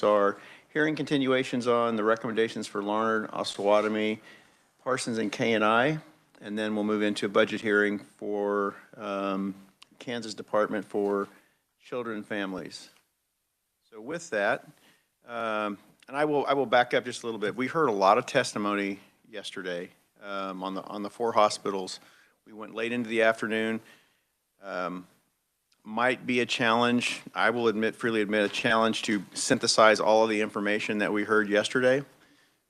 points are hearing continuations on the recommendations for Larned, Osawatomie, Parsons, and K&I, and then we'll move into a budget hearing for Kansas Department for Children and Families. So with that, and I will back up just a little bit. We heard a lot of testimony yesterday on the 4 hospitals. We went late into the afternoon. Might be a challenge. I will freely admit, a challenge to synthesize all of the information that we heard yesterday.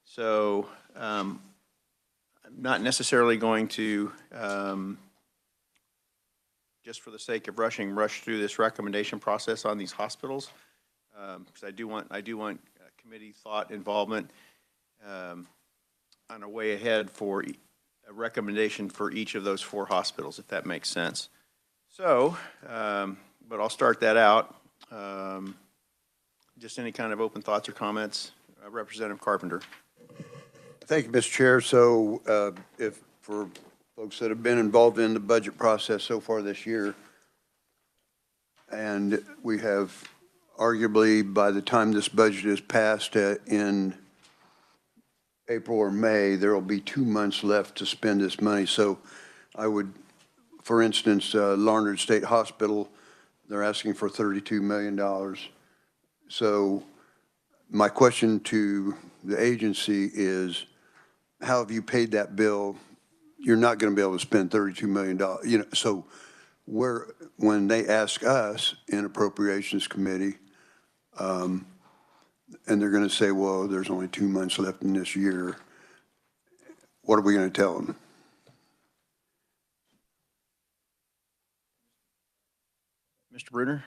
So I'm not necessarily going to, just for the sake of rush through this recommendation process on these hospitals, because I do want committee thought involvement on a way ahead for a recommendation for each of those 4 hospitals, if that makes sense. So, but I'll start that out. Just any kind of open thoughts or comments. Representative Carpenter. Thank you, Mr. Chair. So if for folks that have been involved in the budget process so far this year, and we have arguably by the time this budget is passed in April or May, there will be 2 months left to spend this money. So I would, for instance, Larned State Hospital, they're asking for $32 million. So my question to the agency is, how have you paid that bill? You're not going to be able to spend $32 million. You know, so when they ask us in Appropriations Committee, and they're going to say, well, there's only 2 months left in this year, what are we going to tell them? Mr. Bruner.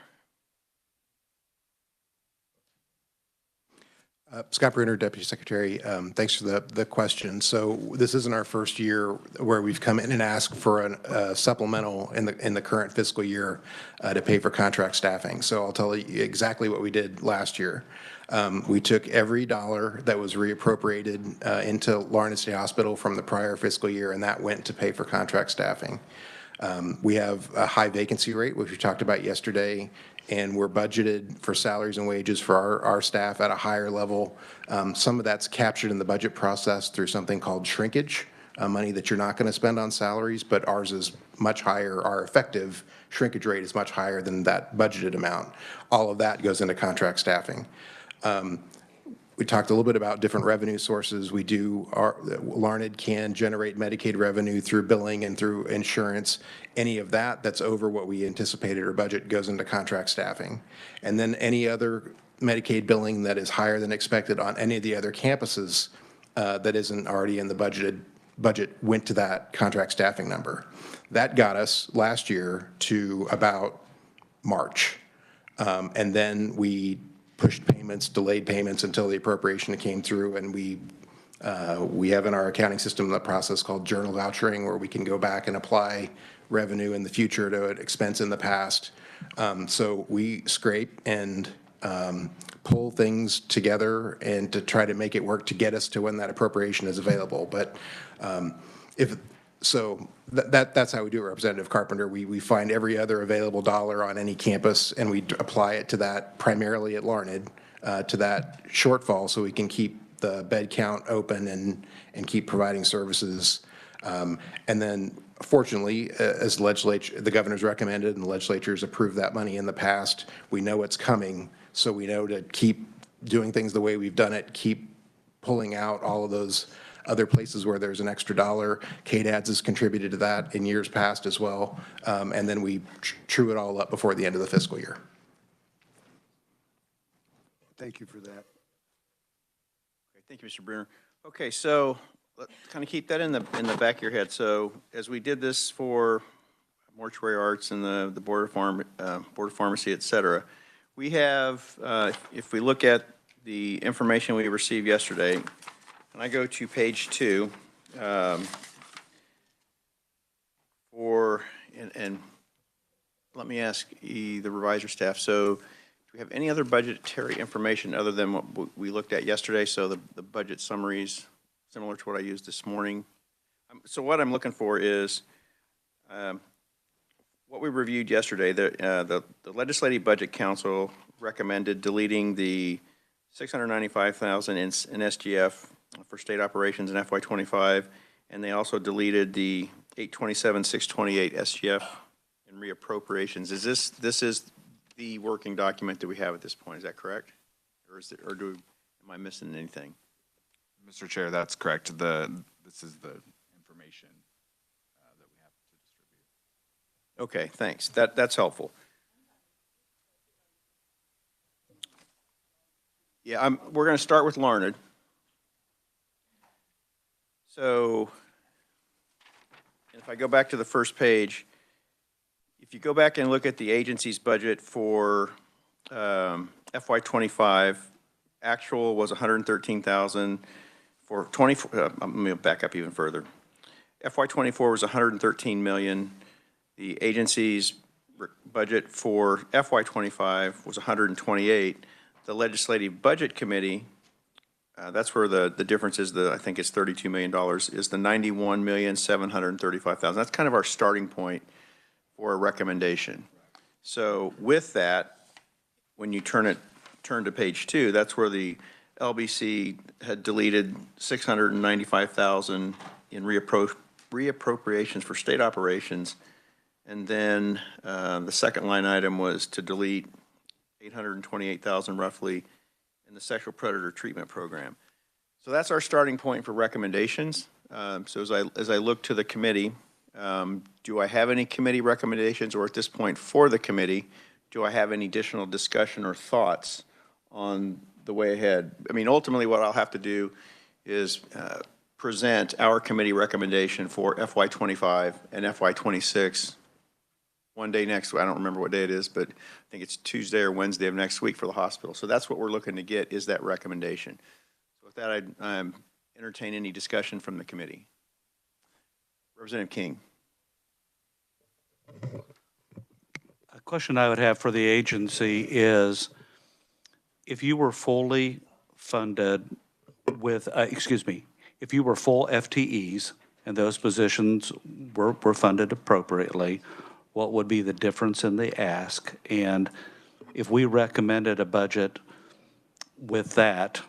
Scott Bruner, Deputy Secretary. Thanks for the question. So this isn't our first year where we've come in and asked for a supplemental in the current fiscal year to pay for contract staffing. So I'll tell you exactly what we did last year. We took every dollar that was reappropriated into Larned State Hospital from the prior fiscal year, and that went to pay for contract staffing. We have a high vacancy rate, which we talked about yesterday, and we're budgeted for salaries and wages for our staff at a higher level. Some of that's captured in the budget process through something called shrinkage, money that you're not going to spend on salaries, but ours is much higher. Our effective shrinkage rate is much higher than that budgeted amount. All of that goes into contract staffing. We talked a little bit about different revenue sources. Larned can generate Medicaid revenue through billing and through insurance. Any of that's over what we anticipated or budget goes into contract staffing. And then any other Medicaid billing that is higher than expected on any of the other campuses that isn't already in the budget went to that contract staffing number. That got us last year to about March. And then we pushed payments, delayed payments until the appropriation came through, and we have in our accounting system a process called journal vouchering, where we can go back and apply revenue in the future to an expense in the past. So we scrape and pull things together and to try to make it work to get us to when that appropriation is available. But that's how we do it, Representative Carpenter. We find every other available dollar on any campus, and we apply it to that, primarily at Larned, to that shortfall, so we can keep the bed count open and keep providing services. And then, fortunately, as the governor's recommended and the legislature's approved that money in the past, we know it's coming, so we know to keep doing things the way we've done it, keep pulling out all of those other places where there's an extra dollar. KDADS has contributed to that in years past as well. And then we true it all up before the end of the fiscal year. Thank you for that. Okay, thank you, Mr. Bruner. Okay, so let's kind of keep that in the back of your head. So as we did this for mortuary arts and the board of pharmacy, et cetera, we have, if we look at the information we received yesterday, and I go to page 2, and let me ask the revisor staff, so do we have any other budgetary information other than what we looked at yesterday? So the budget summaries, similar to what I used this morning. So what I'm looking for is what we reviewed yesterday. The Legislative Budget Council recommended deleting the $695,000 in SGF for state operations in FY25, and they also deleted the 827,628 SGF in reappropriations. This is the working document that we have at this point, is that correct? Or am I missing anything? Mr. Chair, that's correct. This is the information that we have to distribute. Okay, thanks. That's helpful. Yeah, we're going to start with Larned. So if I go back to the first page, if you go back and look at the agency's budget for FY25, actual was $113,000 for 24. I'm going to back up even further. FY24 was $113 million. The agency's budget for FY25 was $128. The Legislative Budget Committee, that's where the difference is. I think it's $32 million. Is the $91,735,000. That's kind of our starting point for a recommendation. So with that, when you turn to page 2, that's where the LBC had deleted $695,000 in reappropriations for state operations, and then the second line item was to delete $828,000 roughly in the sexual predator treatment program. So that's our starting point for recommendations. So as I look to the committee, do I have any committee recommendations, or at this point for the committee, do I have any additional discussion or thoughts on the way ahead? I mean, ultimately what I'll have to do is present our committee recommendation for FY25 and FY26 one day next week. I don't remember what day it is, but I think it's Tuesday or Wednesday of next week for the hospital. So that's what we're looking to get, is that recommendation. So with that, I entertain any discussion from the committee. Representative King. A question I would have for the agency is, if you were fully funded with, if you were full FTEs and those positions were funded appropriately, what would be the difference in the ask? And if we recommended a budget with that,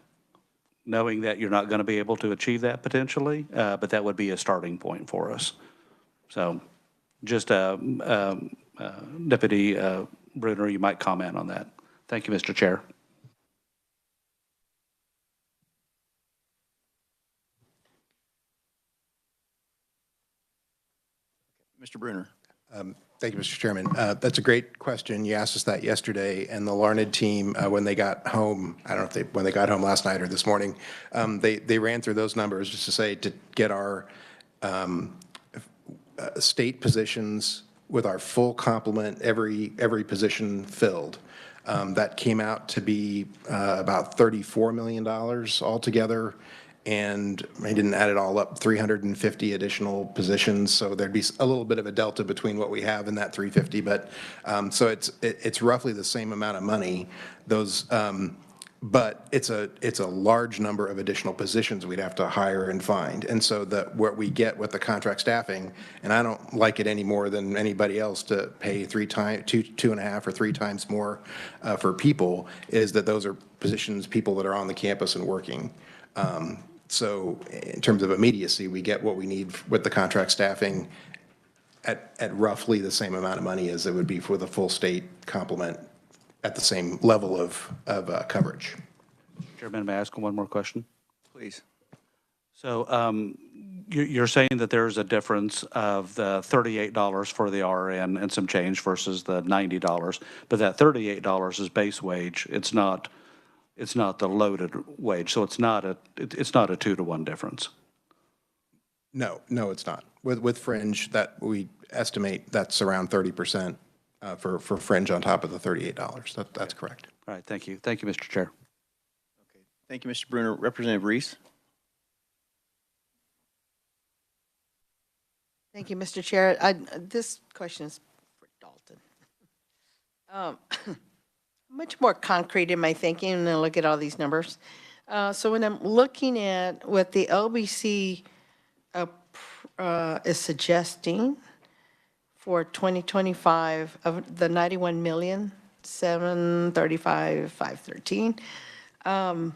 knowing that you're not going to be able to achieve that potentially, but that would be a starting point for us. So just Deputy Bruner, you might comment on that. Thank you, Mr. Chair. Mr. Bruner. Thank you, Mr. Chairman. That's a great question. You asked us that yesterday, and the Larned team, when they got home, I don't know if when they got home last night or this morning, they ran through those numbers just to say to get our state positions with our full complement, every position filled. That came out to be about $34 million altogether. And I didn't add it all up, 350 additional positions. So there'd be a little bit of a delta between what we have and that 350. But so it's roughly the same amount of money. But it's a large number of additional positions we'd have to hire and find. And so what we get with the contract staffing, and I don't like it any more than anybody else to pay two and a half or three times more for people, is that those are positions, people that are on the campus and working. So in terms of immediacy, we get what we need with the contract staffing at roughly the same amount of money as it would be for the full state complement at the same level of coverage. Chairman, may I ask one more question? Please. So you're saying that there's a difference of the $38 for the RN and some change versus the $90, but that $38 is base wage. It's not the loaded wage, so it's not a 2-to-1 difference. No, it's not. With fringe, that we estimate that's around 30% for fringe on top of the $38. That's correct. All right, thank you. Thank you, Mr. Chair. Okay, thank you, Mr. Bruner. Representative Reese. Thank you, Mr. Chair. This question is for Dalton. Much more concrete in my thinking when I look at all these numbers. So when I'm looking at what the LBC is suggesting for 2025 of the $91,735,513, And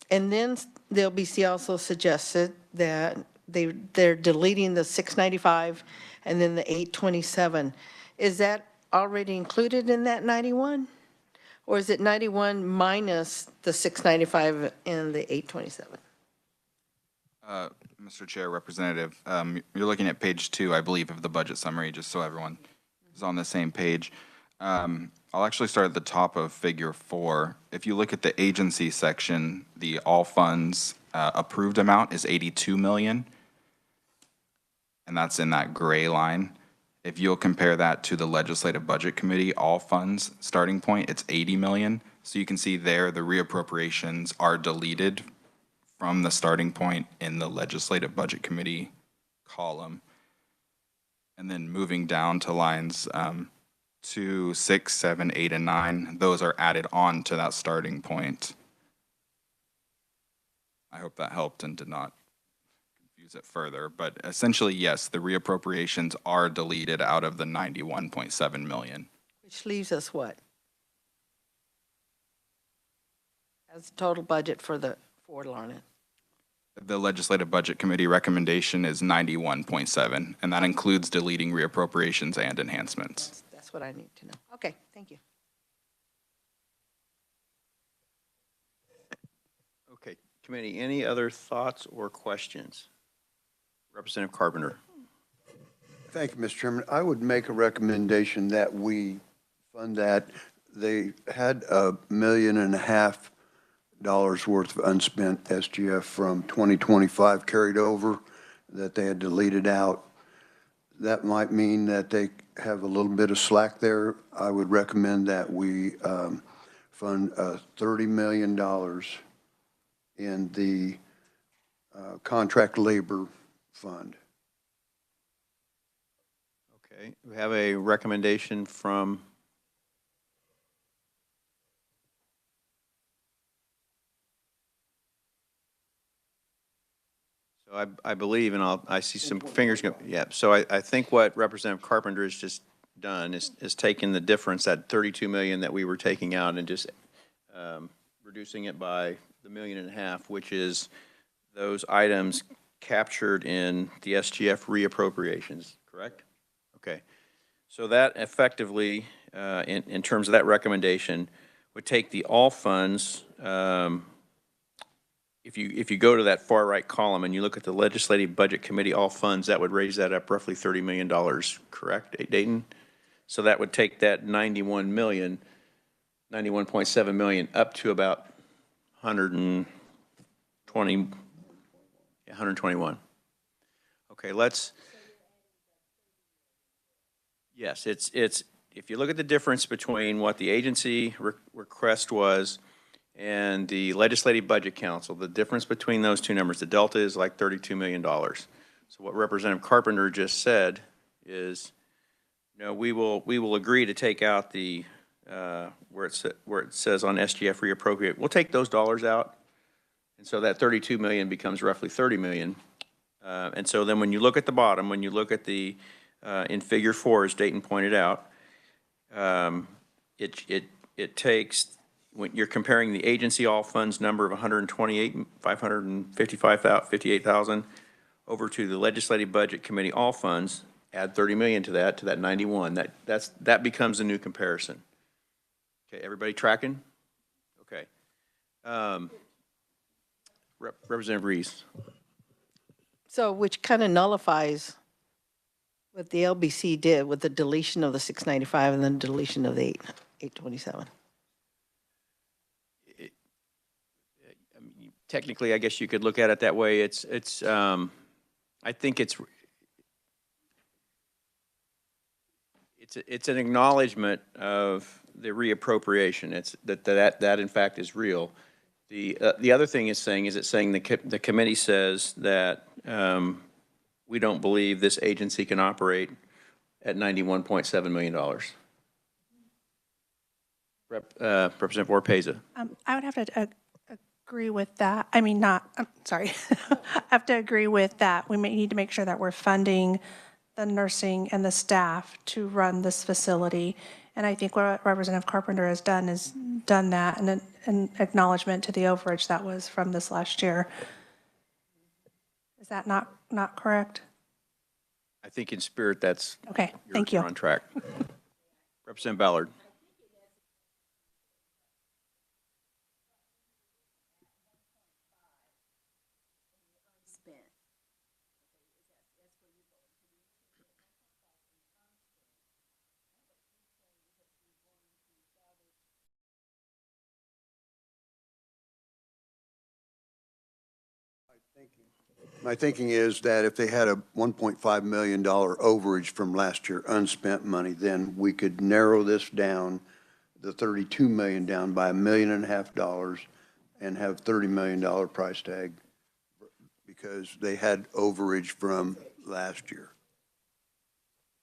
then the LBC also suggested that they're deleting the 695 and then the 827. Is that already included in that 91? Or is it 91 minus the 695 and the 827? Mr. Chair, Representative, you're looking at page 2, I believe, of the budget summary, just so everyone is on the same page. I'll actually start at the top of figure 4. If you look at the agency section, the all funds approved amount is 82 million, and that's in that gray line. If you'll compare that to the Legislative Budget Committee all funds starting point, it's 80 million. So you can see there the reappropriations are deleted from the starting point in the Legislative Budget Committee column. And then moving down to lines 2, 6, 7, 8, and 9, those are added on to that starting point. I hope that helped and did not confuse it further, but essentially, yes, the reappropriations are deleted out of the 91.7 million. Which leaves us what? As total budget for Lorna. The Legislative Budget Committee recommendation is 91.7, and that includes deleting reappropriations and enhancements. That's what I need to know. Okay, thank you. Okay, committee, any other thoughts or questions? Representative Carpenter. Thank you, Mr. Chairman. I would make a recommendation that we fund that. They had $1.5 million worth of unspent SGF from 2025 carried over that they had deleted out. That might mean that they have a little bit of slack there. I would recommend that we fund $30 million in the contract labor fund. Okay, we have a recommendation from I believe, and I see some fingers go, yeah. So I think what Representative Carpenter has just done is taken the difference, that 32 million that we were taking out, and just reducing it by the $1.5 million, which is those items captured in the SGF reappropriations, correct? Okay. So that effectively, in terms of that recommendation, would take the all funds, if you go to that far right column and you look at the Legislative Budget Committee all funds, that would raise that up roughly $30 million, correct, Dayton? So that would take that 91.7 million up to about 121. Okay, yes, it's if you look at the difference between what the agency request was and the Legislative Budget Council, the difference between those two numbers, the delta is like $32 million. So what Representative Carpenter just said is, we will agree to take out the where it says on SGF reappropriate. We'll take those dollars out, and so that 32 million becomes roughly 30 million. And so then when you look at the bottom, when you look at the in Figure 4, as Dayton pointed out, it takes, when you're comparing the agency all funds number of 128,558,000 over to the Legislative Budget Committee all funds, add 30 million to that 91. That becomes a new comparison. Okay, everybody tracking? Okay. Representative Reese. So which kind of nullifies what the LBC did with the deletion of the 695 and then deletion of the 827. Technically, I guess you could look at it that way. It's I think it's an acknowledgement of the reappropriation. It's that in fact is real. The other thing it's saying the committee says that we don't believe this agency can operate at $91.7 million. Representative Orpeza. I would have to agree with that. I mean, I have to agree with that. We may need to make sure that we're funding the nursing and the staff to run this facility. And I think what Representative Carpenter has done is done that, and an acknowledgement to the overage that was from this last year. Is that not correct? I think in spirit, that's. Okay, thank you. You're on track. Representative Ballard. My thinking is that if they had a $1.5 million overage from last year unspent money, then we could narrow this down, the 32 million down by $1.5 million and have $30 million price tag because they had overage from last year.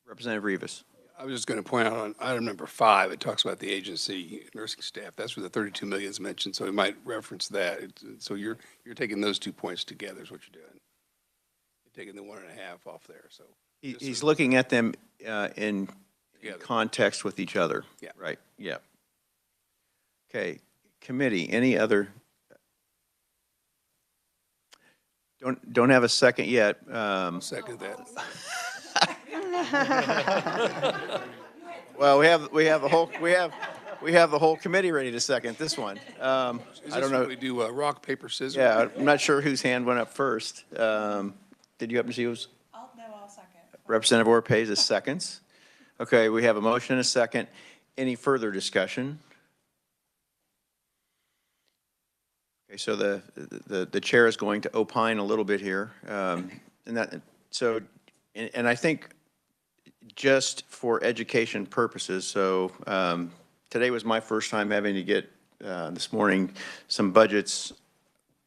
Representative Rivas. I was just going to point out on item number 5, it talks about the agency nursing staff. That's where the 32 million is mentioned, so we might reference that. So you're taking those 2 points together is what you're doing. You're taking the 1.5 off there, so. He's looking at them in Together. context with each other. Yeah. Right, yeah. Okay, committee, any other? Don't have a second yet. Second that. Well, we have the whole committee ready to second this one. I don't know. We do rock, paper, scissors? Yeah, I'm not sure whose hand went up first. Did you happen to see who's? I'll second. Representative Orpez is seconds. Okay, we have a motion and a second. Any further discussion? Okay, so the chair is going to opine a little bit here. And I think just for education purposes, so today was my first time having to get, this morning, some budgets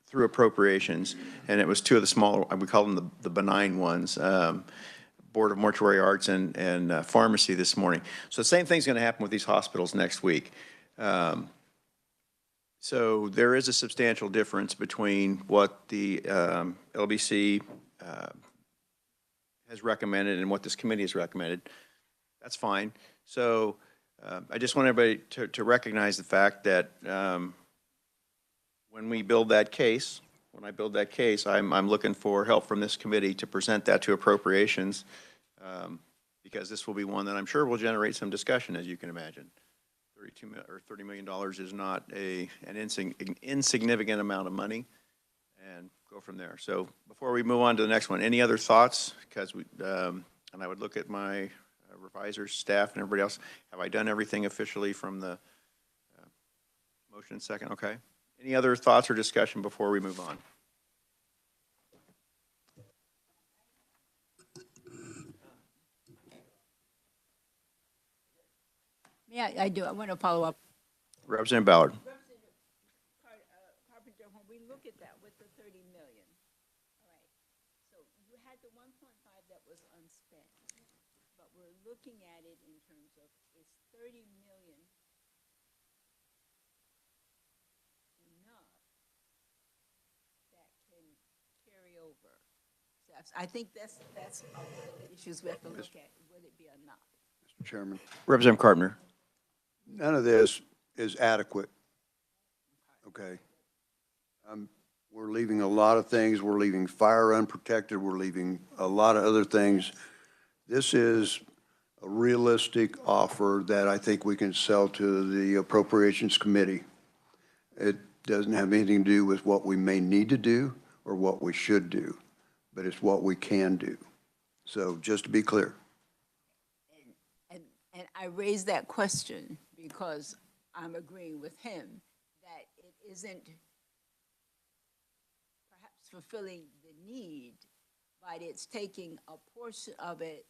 through appropriations, and it was two of the smaller, we call them the benign ones, Board of Mortuary Arts and Pharmacy this morning. So the same thing's going to happen with these hospitals next week. So there is a substantial difference between what the LBC has recommended and what this committee has recommended. That's fine. So I just want everybody to recognize the fact that when I build that case, I'm looking for help from this committee to present that to appropriations, because this will be one that I'm sure will generate some discussion, as you can imagine. $30 million is not an insignificant amount of money, and go from there. So before we move on to the next one, any other thoughts? Because and I would look at my revisers, staff, and everybody else. Have I done everything officially from the motion second? Okay. Any other thoughts or discussion before we move on? Yeah, I do. I want to follow up. Representative Ballard. Carpenter, when we look at that with the 30 million, all right, so you had the 1.5 that was unspent, but we're looking at it in terms of, is 30 million enough that can carry over? So I think that's one of the issues we have to look at. Would it be enough? Mr. Chairman, Representative Carpenter. none of this is adequate, okay? We're leaving a lot of things. We're leaving fire unprotected. We're leaving a lot of other things. This is a realistic offer that I think we can sell to the Appropriations Committee. It doesn't have anything to do with what we may need to do or what we should do, but it's what we can do. So just to be clear. And I raise that question because I'm agreeing with him that it isn't perhaps fulfilling the need, but it's taking a portion of it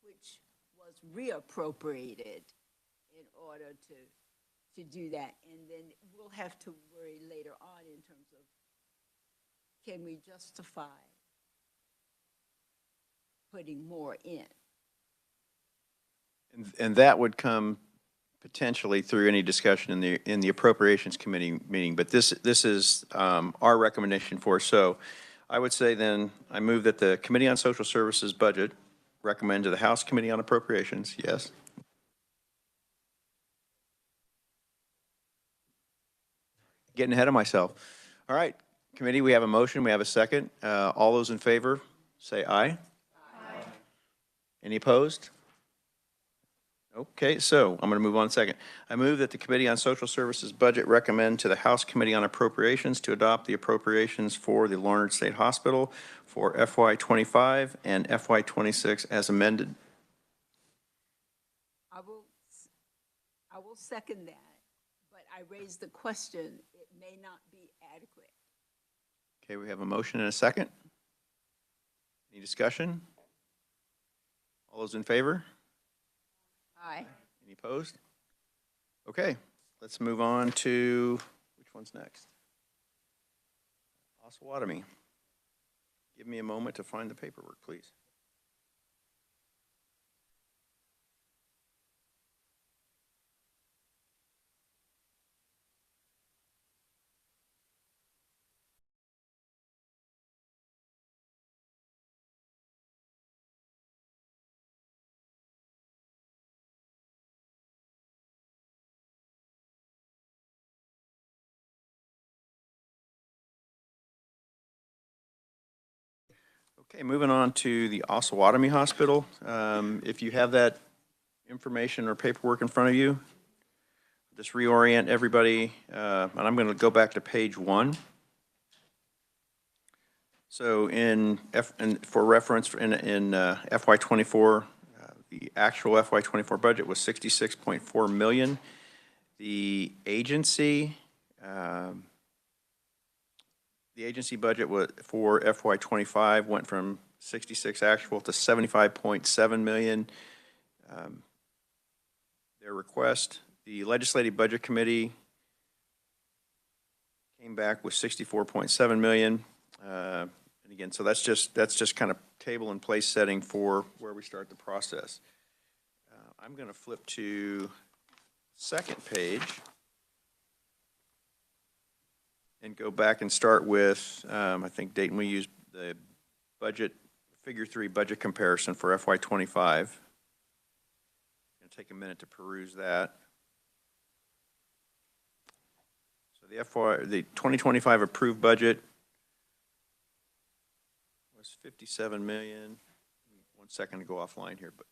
which was reappropriated in order to do that. And then we'll have to worry later on in terms of, can we justify putting more in? And that would come potentially through any discussion in the Appropriations Committee meeting. But this is our recommendation for. So I would say then I move that the Committee on Social Services budget recommend to the House Committee on Appropriations. Yes. Getting ahead of myself. All right, committee, we have a motion, we have a second. All those in favor, say aye. Aye. Any opposed? Okay, so I'm going to move on a second. I move that the Committee on Social Services Budget recommend to the House Committee on Appropriations to adopt the appropriations for the Larned State Hospital for FY25 and FY26 as amended. I will second that, but I raised the question, it may not be adequate. Okay, we have a motion and a second. Any discussion? All those in favor? Aye. Any opposed? Okay, let's move on to, which one's next? Osawatomie. Give me a moment to find the paperwork, please. Okay, moving on to the Osawatomie Hospital. If you have that information or paperwork in front of you, just reorient everybody, and I'm going to go back to page 1. So for reference, in FY24, the actual FY24 budget was $66.4 million. The agency budget for FY25 went from 66 actual to 75.7 million. Their request, the Legislative Budget Committee came back with 64.7 million. And again, so that's just kind of table and place setting for where we start the process. I'm going to flip to second page and go back and start with, I think, Dayton, we used the budget, figure 3 budget comparison for FY25. Going to take a minute to peruse that. So the 2025 approved budget was 57 million. 1 second to go offline here, but.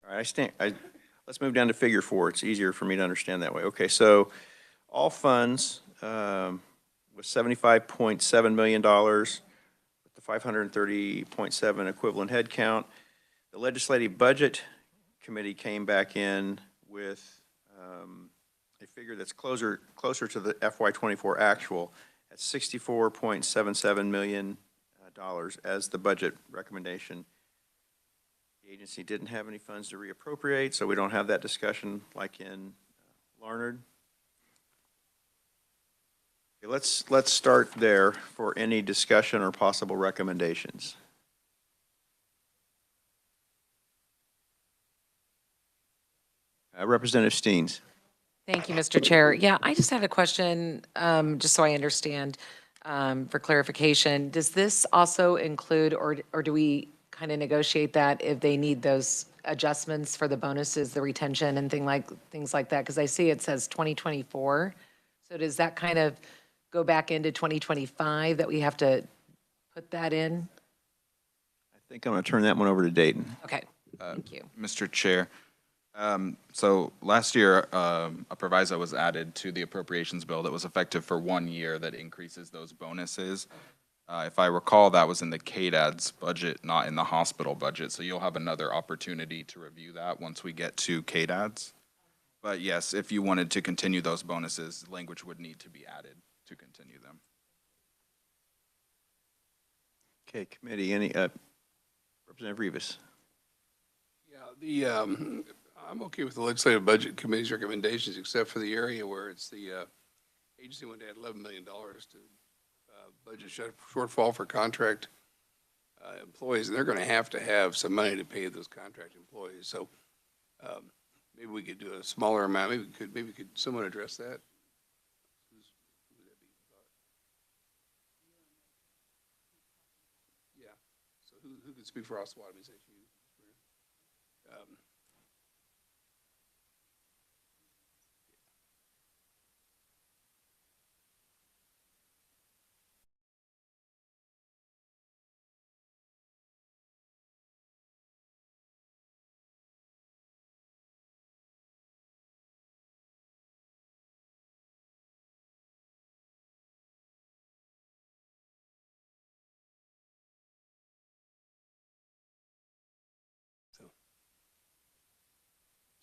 All right, let's move down to figure 4. It's easier for me to understand that way. Okay, so all funds was $75.7 million with the 530.7 equivalent head count. The Legislative Budget Committee came back in with a figure that's closer to the FY24 actual at $64.77 million as the budget recommendation. The agency didn't have any funds to reappropriate, so we don't have that discussion like in Larned. Okay, let's start there for any discussion or possible recommendations. Representative Steens. Thank you, Mr. Chair. Yeah, I just had a question, just so I understand, for clarification. Does this also include, or do we kind of negotiate that if they need those adjustments for the bonuses, the retention and things like that? Because I see it says 2024. So does that kind of go back into 2025 that we have to put that in? I think I'm going to turn that one over to Dayton. Okay, thank you. Mr. Chair, so last year, a proviso was added to the appropriations bill that was effective for 1 year that increases those bonuses. If I recall, that was in the KDAD's budget, not in the hospital budget. So you'll have another opportunity to review that once we get to KDAD's. But yes, if you wanted to continue those bonuses, language would need to be added to continue them. Okay, committee, any, Representative Rivas. Yeah, I'm okay with the Legislative Budget Committee's recommendations, except for the area where it's the agency wanted to add $11 million to budget shortfall for contract employees, and they're going to have some money to pay those contract employees. So maybe we could do a smaller amount. Maybe could someone address that? who could speak for Osawatomie? Is that you?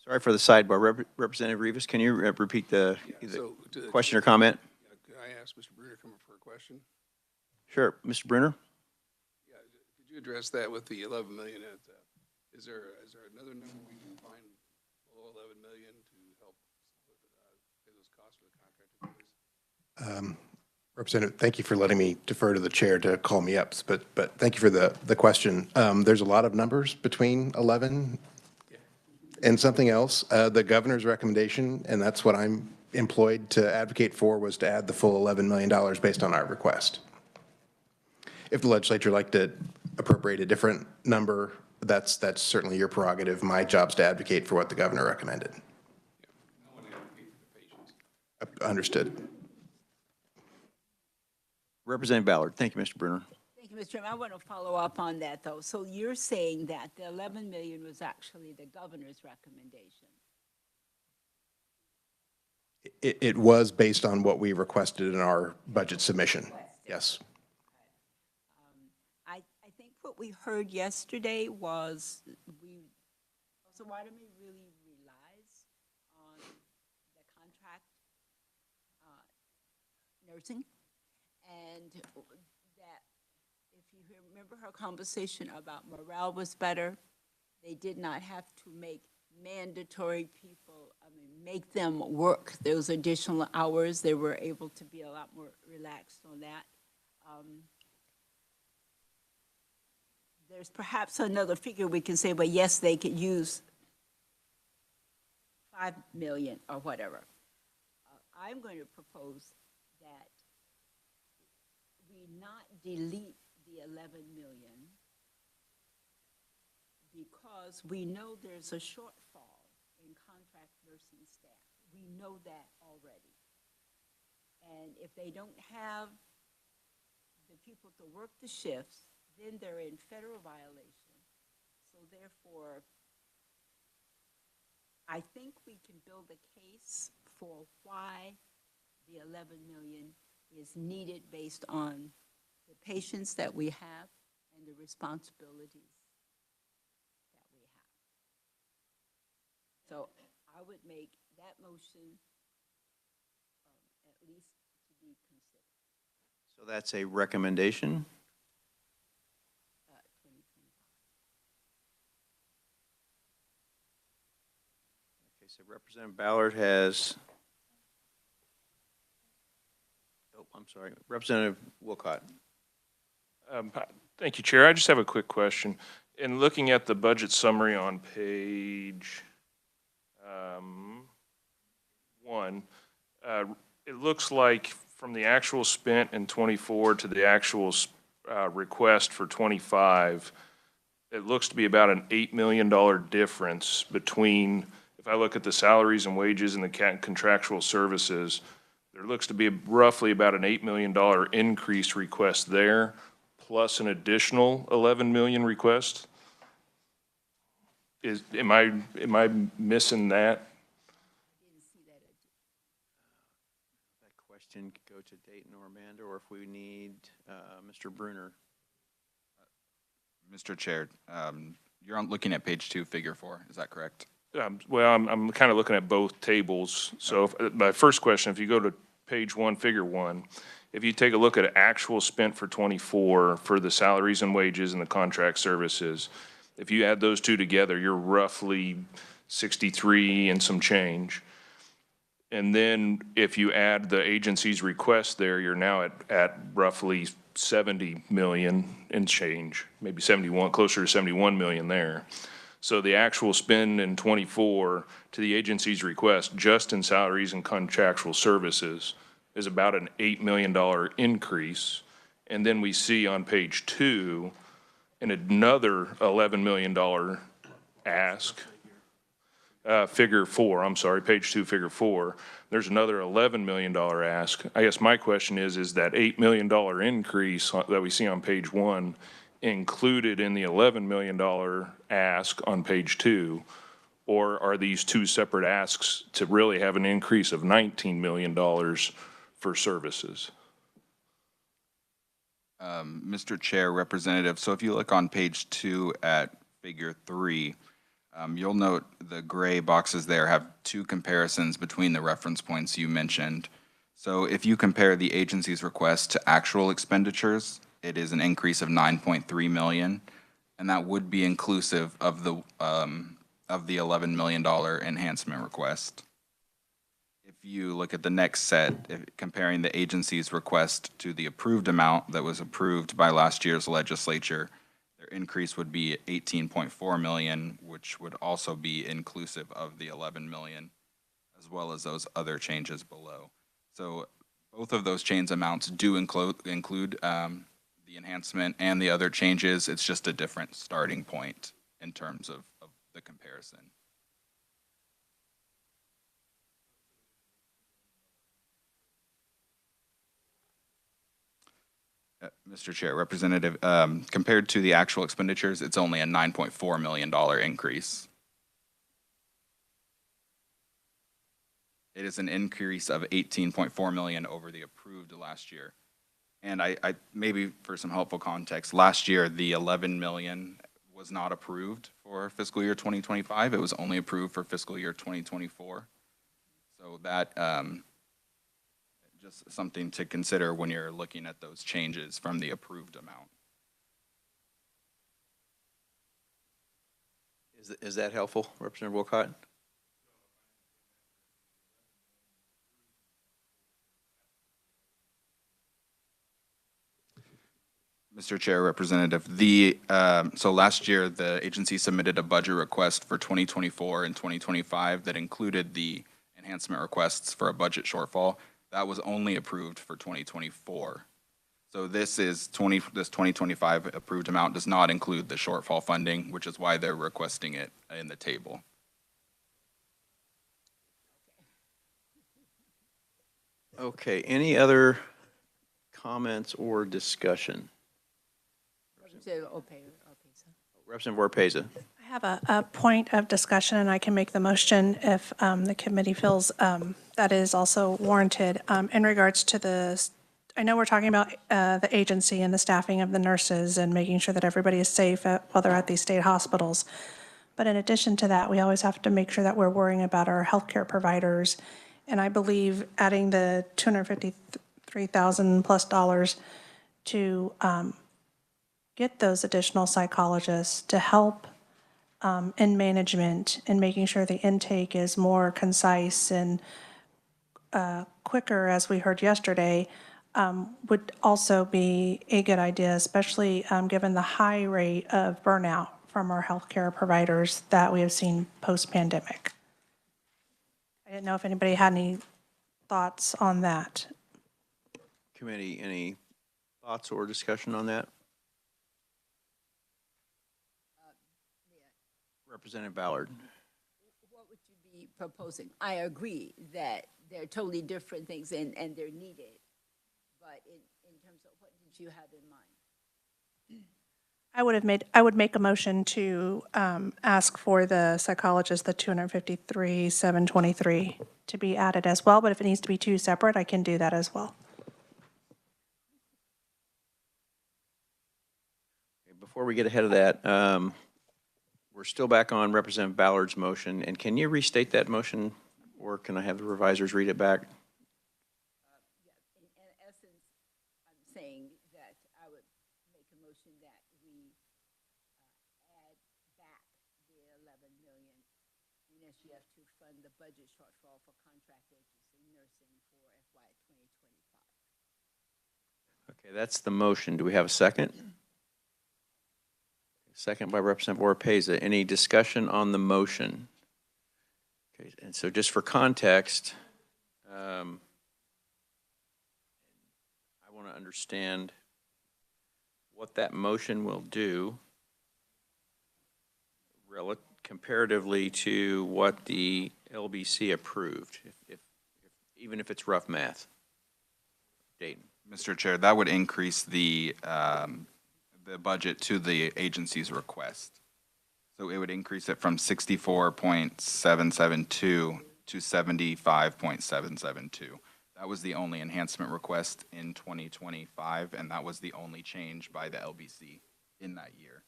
Sorry for the sidebar. Representative Rivas, can you repeat the So, question or comment? Could I ask Mr. Bruner to come up for a question? Sure. Mr. Bruner? Yeah, could you address that with the 11 million? Is there another number we can find below 11 million to help pay those costs for the contracted workers? Representative, thank you for letting me defer to the chair to call me up, but thank you for the question. There's a lot of numbers between 11 and something else. The governor's recommendation, and that's what I'm employed to advocate for, was to add the full $11 million based on our request. If the legislature would like to appropriate a different number, that's certainly your prerogative. My job's to advocate for what the governor recommended. I want to advocate for the patients. Understood. Representative Ballard. Thank you, Mr. Bruner. Thank you, Mr. Chairman. I want to follow up on that, though. So you're saying that the 11 million was actually the governor's recommendation? It was based on what we requested in our budget submission. Yes. I think what we heard yesterday was Osawatomie really relies on the contract nursing, and that if you remember her conversation about morale was better, they did not have to make mandatory people, make them work those additional hours. They were able to be a lot more relaxed on that. There's perhaps another figure we can say, but yes, they could use 5 million or whatever. I'm going to propose that we not delete the 11 million because we know there's a shortfall in contract nursing staff. We know that already. And if they don't have the people to work the shifts, then they're in federal violation. So therefore, I think we can build a case for why the 11 million is needed based on the patients that we have and the responsibilities that we have. So I would make that motion at least to be considered. So that's a recommendation. 2025. Okay, so Representative Ballard has, I'm sorry, Representative Wilcott. Thank you, Chair. I just have a quick question. In looking at the budget summary on page 1, it looks like from the actual spent in 24 to the actual request for 25, it looks to be about an $8 million difference between, if I look at the salaries and wages and the contractual services, there looks to be roughly about an $8 million increase request there, plus an additional 11 million request. Am I missing that? That question could go to Dayton or Amanda, or if we need Mr. Bruner. Mr. Chair, you're looking at page 2, figure 4, is that correct? Well, I'm kind of looking at both tables. So my first question, if you go to page 1, figure 1, if you take a look at actual spent for 24 for the salaries and wages and the contract services, if you add those two together, you're roughly 63 and some change. And then if you add the agency's request there, you're now at roughly 70 million and change, maybe 71, closer to 71 million there. So the actual spend in 24 to the agency's request, just in salaries and contractual services, is about an $8 million increase. And then we see on page 2 and another $11 million ask. Figure 4, I'm sorry, page 2, figure 4. There's another $11 million ask. I guess my question is that $8 million increase that we see on page 1 included in the $11 million ask on page 2? Or are these two separate asks to really have an increase of $19 million for services? Mr. Chair, Representative, so if you look on page 2 at figure 3, you'll note the gray boxes there have two comparisons between the reference points you mentioned. So if you compare the agency's request to actual expenditures, it is an increase of 9.3 million, and that would be inclusive of the $11 million enhancement request. If you look at the next set, comparing the agency's request to the approved amount that was approved by last year's legislature, their increase would be 18.4 million, which would also be inclusive of the 11 million, as well as those other changes below. So both of those change amounts do include the enhancement and the other changes. It's just a different starting point in terms of the comparison. Mr. Chair, Representative, compared to the actual expenditures, it's only a $9.4 million increase. It is an increase of 18.4 million over the approved last year. And I maybe for some helpful context, last year the 11 million was not approved for fiscal year 2025. It was only approved for fiscal year 2024. So that just something to consider when you're looking at those changes from the approved amount. Is that helpful, Representative Wolcott? Mr. Chair, Representative, so last year the agency submitted a budget request for 2024 and 2025 that included the enhancement requests for a budget shortfall. That was only approved for 2024. So this 2025 approved amount does not include the shortfall funding, which is why they're requesting it in the table. Okay, any other comments or discussion? Representative Oropeza. I have a point of discussion, and I can make the motion if the committee feels that is also warranted. In regards to I know we're talking about the agency and the staffing of the nurses and making sure that everybody is safe while they're at these state hospitals. But in addition to that, we always have to make sure that we're worrying about our healthcare providers. And I believe adding the $253,000 plus to get those additional psychologists to help in management and making sure the intake is more concise and quicker, as we heard yesterday, would also be a good idea, especially given the high rate of burnout from our healthcare providers that we have seen post-pandemic. I didn't know if anybody had any thoughts on that. Committee, any thoughts or discussion on that? Representative Ballard. What would you be proposing? I agree that they're totally different things and they're needed. But in terms of what did you have in mind? I would make a motion to ask for the psychologist, the 253,723 to be added as well. But if it needs to be two separate, I can do that as well. Before we get ahead of that, we're still back on Representative Ballard's motion. And can you restate that motion, or can I have the revisers read it back? In essence, I'm saying that I would make a motion that we add back the 11 million in SGF to fund the budget shortfall for contract agency nursing for FY 2025. Okay, that's the motion. Do we have a second? Second by Representative Oropeza. Any discussion on the motion? Okay, and so just for context, I want to understand what that motion will do. comparatively to what the LBC approved, even if it's rough math. Dayton. Mr. Chair, that would increase the budget to the agency's request. So it would increase it from 64.772 to 75.772. That was the only enhancement request in 2025, and that was the only change by the LBC in that year.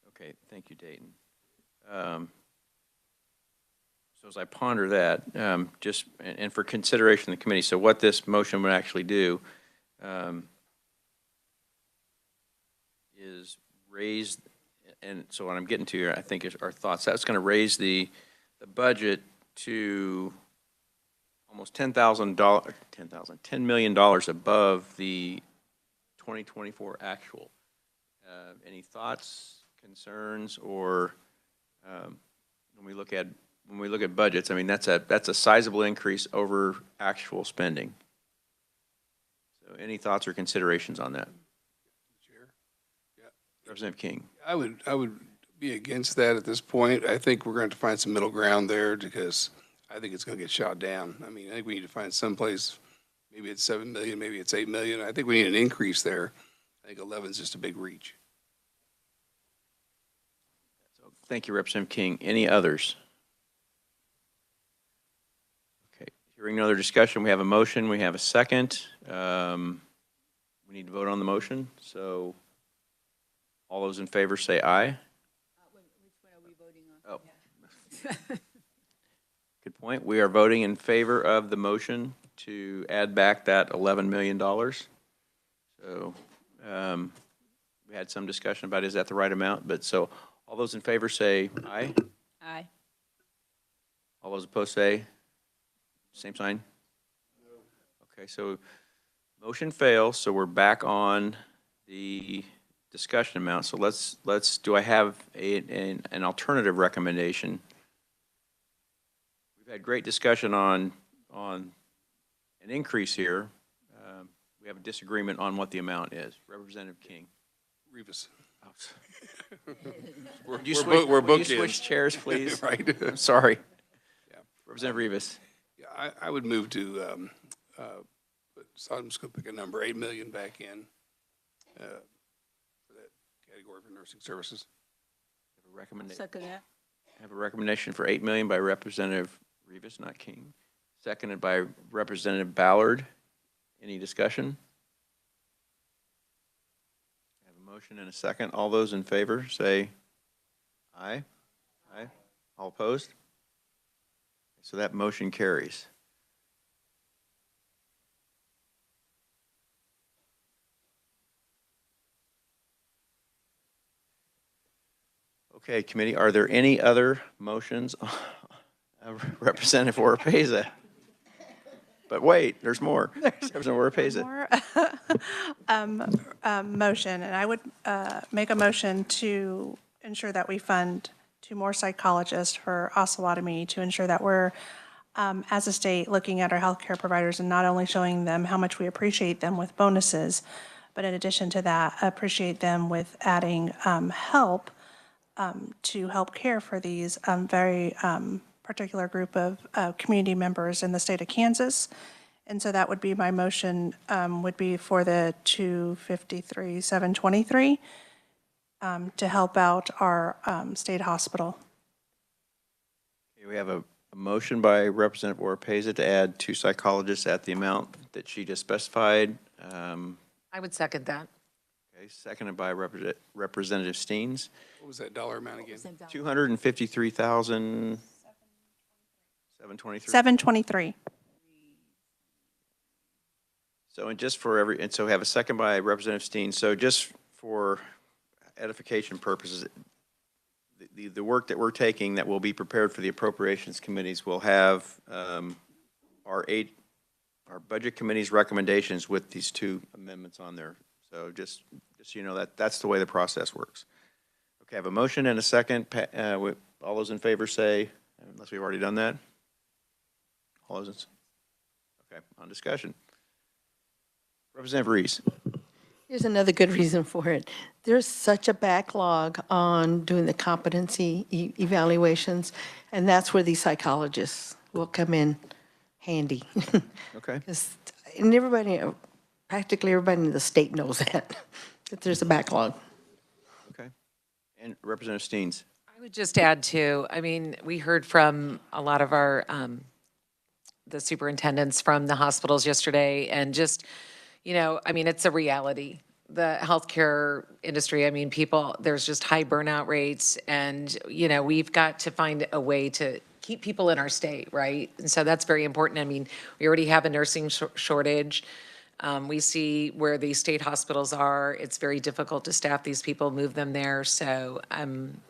Okay, thank you, Dayton. So as I ponder that, and for consideration of the committee, so what this motion would actually do is raise, and so what I'm getting to here, I think, is our thoughts. That's going to raise the budget to almost $10 million above the 2024 actual. Any thoughts, concerns, or when we look at budgets? I mean, that's a sizable increase over actual spending. So, any thoughts or considerations on that? Chair? Yeah. Representative King. I would be against that at this point. I think we're going to find some middle ground there because I think it's going to get shot down. I mean, I think we need to find someplace, maybe it's 7 million, maybe it's 8 million. I think we need an increase there. I think 11 is just a big reach. Thank you, Representative King. Any others? Okay, hearing no other discussion, we have a motion, we have a second. We need to vote on the motion, so all those in favor say aye. Which one are we voting on? Oh. Good point. We are voting in favor of the motion to add back that $11 million. So we had some discussion about is that the right amount, but so all those in favor say aye. Aye. All those opposed say same sign. Okay, so motion fails, so we're back on the discussion amount. So let's do I have an alternative recommendation? We've had great discussion on an increase here. We have a disagreement on what the amount is. Representative King. Rivas. Would you booked switch in. chairs, please? Right. I'm sorry. Yeah. Representative Rivas. Yeah, I would move to, so I'm just going to pick a number, 8 million back in for that category for nursing services. Second that. I have a recommendation for 8 million by Representative Rivas, not King. Seconded by Representative Ballard. Any discussion? I have a motion and a second. All those in favor say aye. Aye. All opposed? So that motion carries. Okay, committee, are there any other motions? Representative Oropeza. But wait, there's more. Representative Oropeza. Motion, and I would make a motion to ensure that we fund 2 more psychologists for Osawatomie, to ensure that we're, as a state, looking at our healthcare providers and not only showing them how much we appreciate them with bonuses, but in addition to that, appreciate them with adding help to help care for these very particular group of community members in the state of Kansas. And so that would be my motion, would be for the 253,723 to help out our state hospital. Okay, we have a motion by Representative Oropeza to add 2 psychologists at the amount that she just specified. I would second that. Okay, seconded by Representative Steens. What was that dollar amount again? 253,723. 723. So, and just for and so we have a second by Representative Steens. So just for edification purposes, the work that we're taking that will be prepared for the appropriations committees will have our budget committee's recommendations with these 2 amendments on there. So just so you know, that's the way the process works. Okay, I have a motion and a second. All those in favor say, unless we've already done that. All those, okay, on discussion. Representative Reese. Here's another good reason for it. There's such a backlog on doing the competency evaluations, and that's where these psychologists will come in handy. Okay. 'Cause- And everybody, practically everybody in the state knows that there's a backlog. Okay. And Representative Steens? I would just add too, I mean, we heard from a lot of our, the superintendents from the hospitals yesterday, and just, you know, I mean, it's a reality. The healthcare industry, I mean, people, there's just high burnout rates, and, you know, we've got to find a way to keep people in our state, right? And so that's very important. I mean, we already have a nursing shortage. We see where the state hospitals are. It's very difficult to staff these people, move them there. So,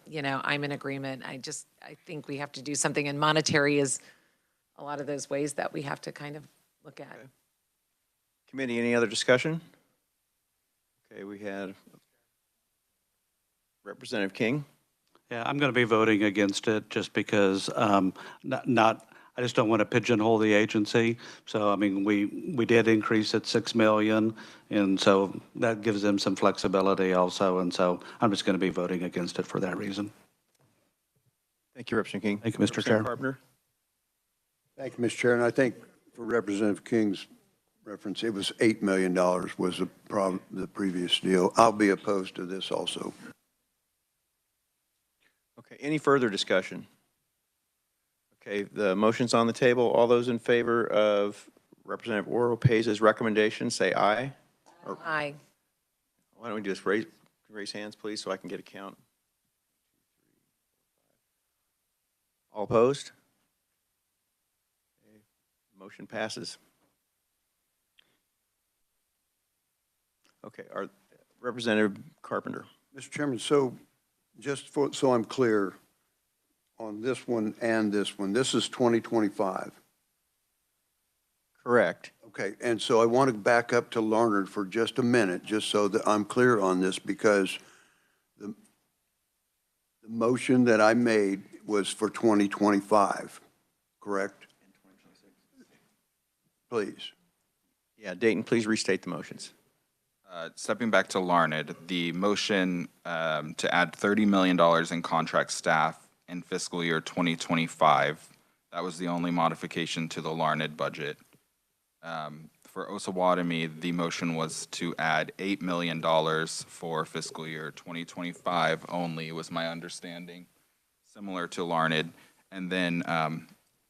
you know, I'm in agreement. I think we have to do something, and monetary is a lot of those ways that we have to kind of look at. Okay. Committee, any other discussion? Okay, we had Representative King. Yeah, I'm going to be voting against it just because, I just don't want to pigeonhole the agency. So, I mean, we did increase it 6 million, and so that gives them some flexibility also. And so I'm just going to be voting against it for that reason. Thank you, Representative King. Thank you, Mr. Chair. Representative Carpenter? Thank you, Mr. Chair. And I think for Representative King's reference, it was $8 million was the previous deal. I'll be opposed to this also. Okay, any further discussion? Okay, the motion's on the table. All those in favor of Representative Oropeza's recommendation, say aye. Aye. Why don't we just raise hands, please, so I can get a count? All opposed? Okay, motion passes. Okay, our Representative Carpenter. Mr. Chairman, so so I'm clear on this one and this one, this is 2025. Correct. Okay, and so I want to back up to Larned for just a minute, just so that I'm clear on this, because the motion that I made was for 2025, correct? Please. Yeah, Dayton, please restate the motions. Stepping back to Larned, the motion to add $30 million in contract staff in fiscal year 2025, that was the only modification to the Larned budget. For Osawatomie, the motion was to add $8 million for fiscal year 2025 only, was my understanding, similar to Larned. And then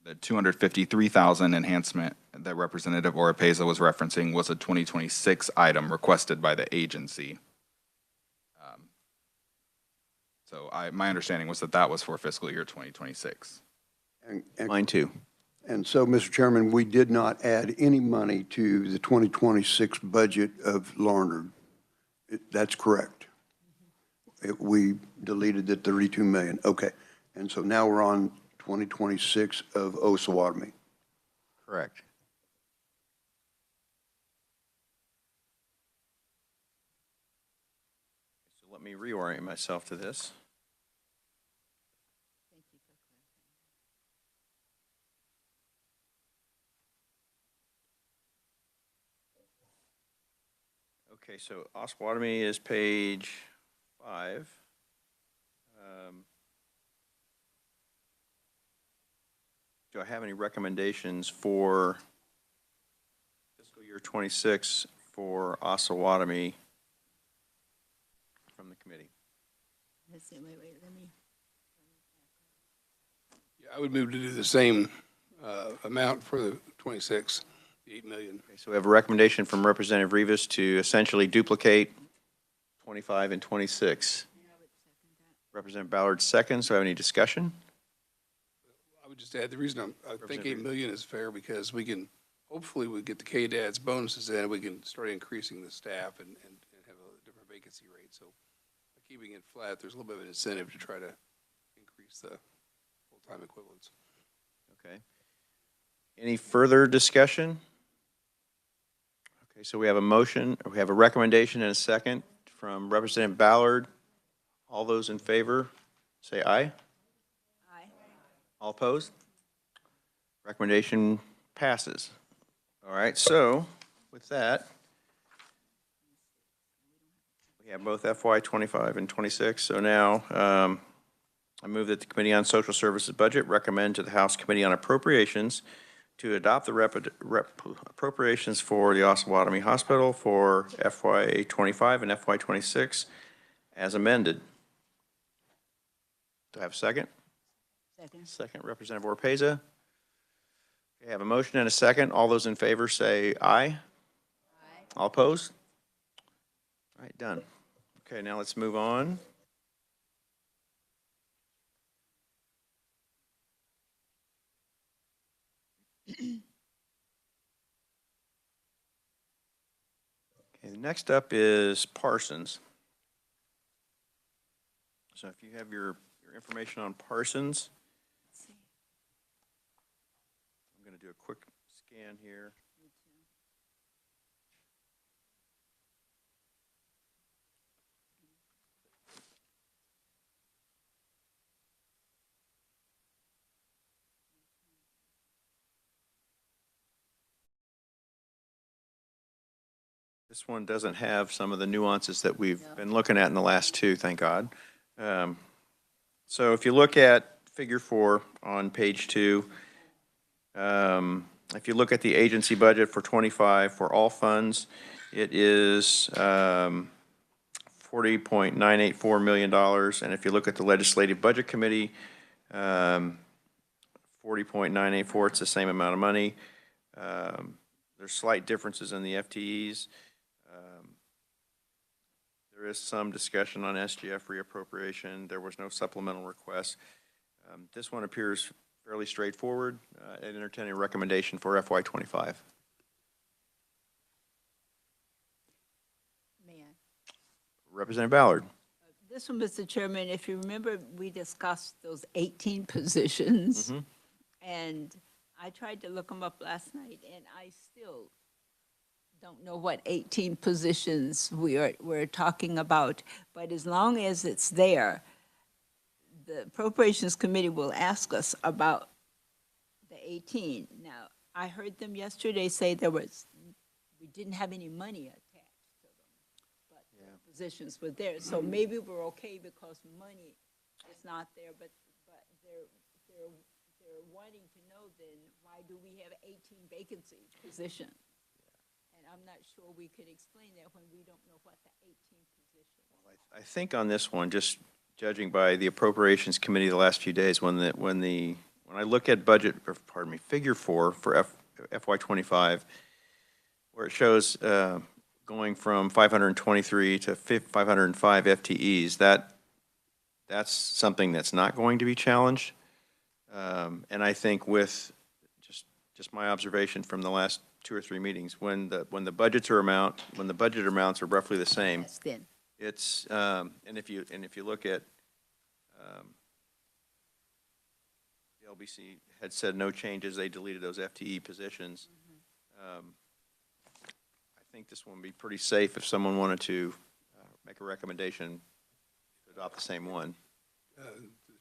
the 253,000 enhancement that Representative Oropeza was referencing was a 2026 item requested by the agency. So my understanding was that was for fiscal year 2026. And Mine too. And so, Mr. Chairman, we did not add any money to the 2026 budget of Larned. That's correct. We deleted the 32 million. Okay. And so now we're on 2026 of Osawatomie. Correct. So let me reorient myself to this. Okay, so Osawatomie is page 5. Do I have any recommendations for fiscal year 26 for Osawatomie from the committee? Let's see, wait, let me. Yeah, I would move to do the same amount for the 26, the 8 million. Okay, so we have a recommendation from Representative Rivas to essentially duplicate 25 and 26. Representative Ballard seconds. Do I have any discussion? I would just add, the reason I think 8 million is fair, because we can, hopefully we get the KDAD's bonuses in, we can start increasing the staff and have a different vacancy rate. So by keeping it flat, there's a little bit of an incentive to try to increase the full-time equivalents. Okay. Any further discussion? Okay, so we have a motion, we have a recommendation and a second from Representative Ballard. All those in favor, say aye. Aye. All opposed? Recommendation passes. All right, so with that, We have both FY '25 and '26. So now, I move that the Committee on Social Services Budget recommend to the House Committee on Appropriations to adopt the appropriations for the Osawatomie Hospital for FY '25 and FY '26 as amended. Do I have a second? Second. Second, Representative Orpeza. Okay, I have a motion and a second. All those in favor say aye. Aye. All opposed? All right, done. Okay, now let's move on. Okay, next up is Parsons. So if you have your information on Parsons, I'm going to do a quick scan here. This one doesn't have some of the nuances that we've been looking at in the last two, thank God. So if you look at Figure 4 on page 2, if you look at the agency budget for '25 for all funds, it is $40.984 million. And if you look at the Legislative Budget Committee, 40.984, it's the same amount of money. There's slight differences in the FTEs. There is some discussion on SGF reappropriation. There was no supplemental request. This one appears fairly straightforward. I'd entertain a recommendation for FY '25. May I? Representative Ballard. This one, Mr. Chairman, if you remember, we discussed those 18 positions, and I tried to look them up last night, and I still don't know what 18 positions we're talking about. But as long as it's there, the Appropriations Committee will ask us about the 18. Now, I heard them yesterday say we didn't have any money attached to them, but the positions were there. So maybe we're okay because money is not there, but they're wanting to know then, why do we have 18 vacancy positions? And I'm not sure we could explain that when we don't know what the 18 positions. I think on this one, just judging by the Appropriations Committee the last few days, when I look at budget, or pardon me, Figure 4 for FY '25, where it shows going from 523 to 505 FTEs, that's something that's not going to be challenged. And I think with just my observation from the last 2 or 3 meetings, when the budget amounts are roughly the same, Yes, then. it's and if you look at the LBC had said no changes, they deleted those FTE positions. I think this one would be pretty safe if someone wanted to make a recommendation to adopt the same one.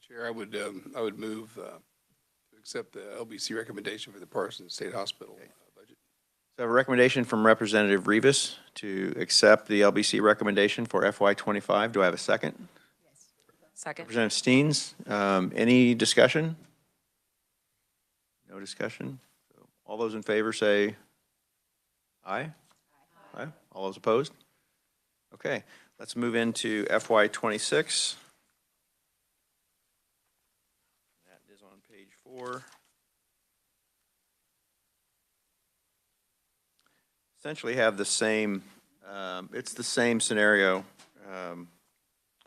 Chair, I would move to accept the LBC recommendation for the Parsons State Hospital budget. So I have a recommendation from Representative Rivas to accept the LBC recommendation for FY '25. Do I have a second? Second. Representative Steens, any discussion? No discussion? So all those in favor say aye? Aye. All those opposed? Okay, let's move into FY '26. That is on page 4. Essentially have the same, it's the same scenario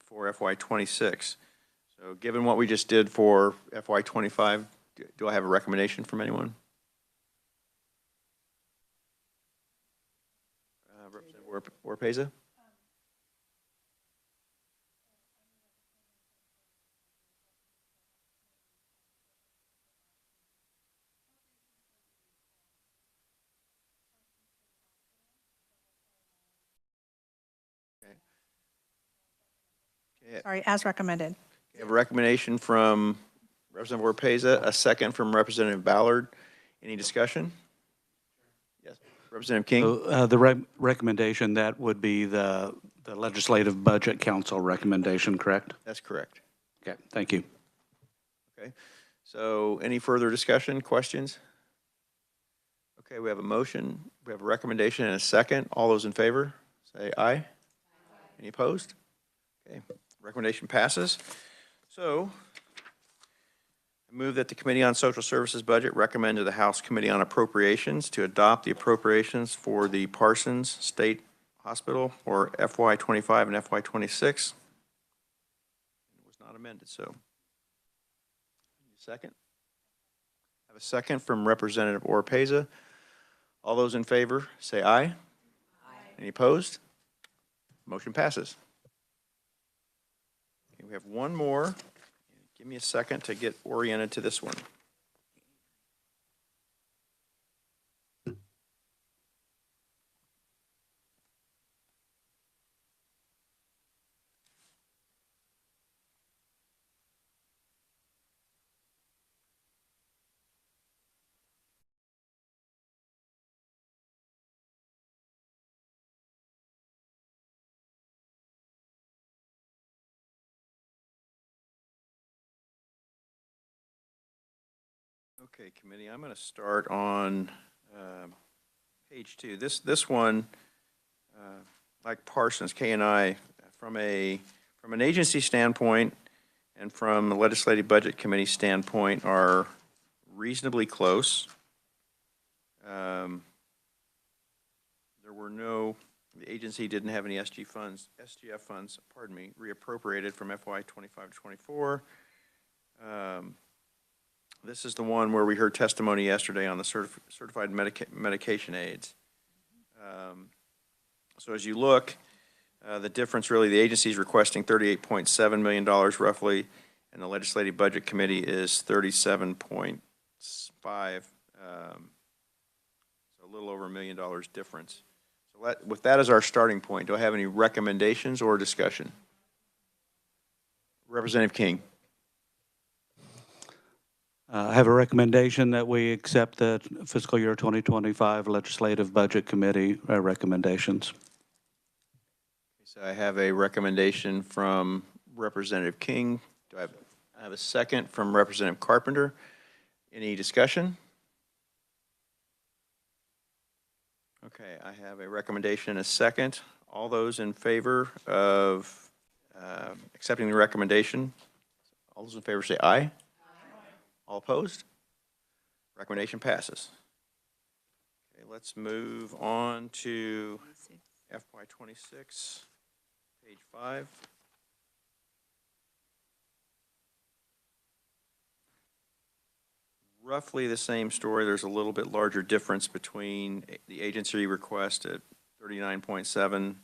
for FY '26. So given what we just did for FY '25, do I have a recommendation from anyone? Representative Orpeza? Sorry, as recommended. We have a recommendation from Representative Orpeza, a second from Representative Ballard. Any discussion? Yes. Representative King? So, the recommendation, that would be the The Legislative Budget Council recommendation, correct? That's correct. Okay, thank you. Okay, so any further discussion, questions? Okay, we have a motion, we have a recommendation and a second. All those in favor, say aye. Any opposed? Okay, recommendation passes. So I move that the Committee on Social Services budget recommend to the House Committee on Appropriations to adopt the appropriations for the Parsons State Hospital for FY '25 and FY '26. It was not amended, so. Second? I have a second from Representative Oropeza. All those in favor, say aye. Aye. Any opposed? Motion passes. Okay, we have one more. Give me a second to get oriented to this one. Okay, committee, I'm going to start on page 2. This one, like Parsons, K&I, from an agency standpoint and from the Legislative Budget Committee standpoint, are reasonably close. There were no, the agency didn't have any SGF funds, reappropriated from FY '25 to '24. This is the one where we heard testimony yesterday on the certified medication aids. So as you look, the difference really, the agency is requesting $38.7 million roughly, and the Legislative Budget Committee is 37.5, so a little over $1 million difference. So with that as our starting point, do I have any recommendations or discussion? Representative King. I have a recommendation that we accept the fiscal year 2025 Legislative Budget Committee recommendations. So I have a recommendation from Representative King. Do I have a second from Representative Carpenter? Any discussion? Okay, I have a recommendation and a second. All those in favor of accepting the recommendation, all those in favor say aye. All opposed? Recommendation passes. Okay, let's move on to FY '26, page 5. Roughly the same story. There's a little bit larger difference between the agency request at 39.7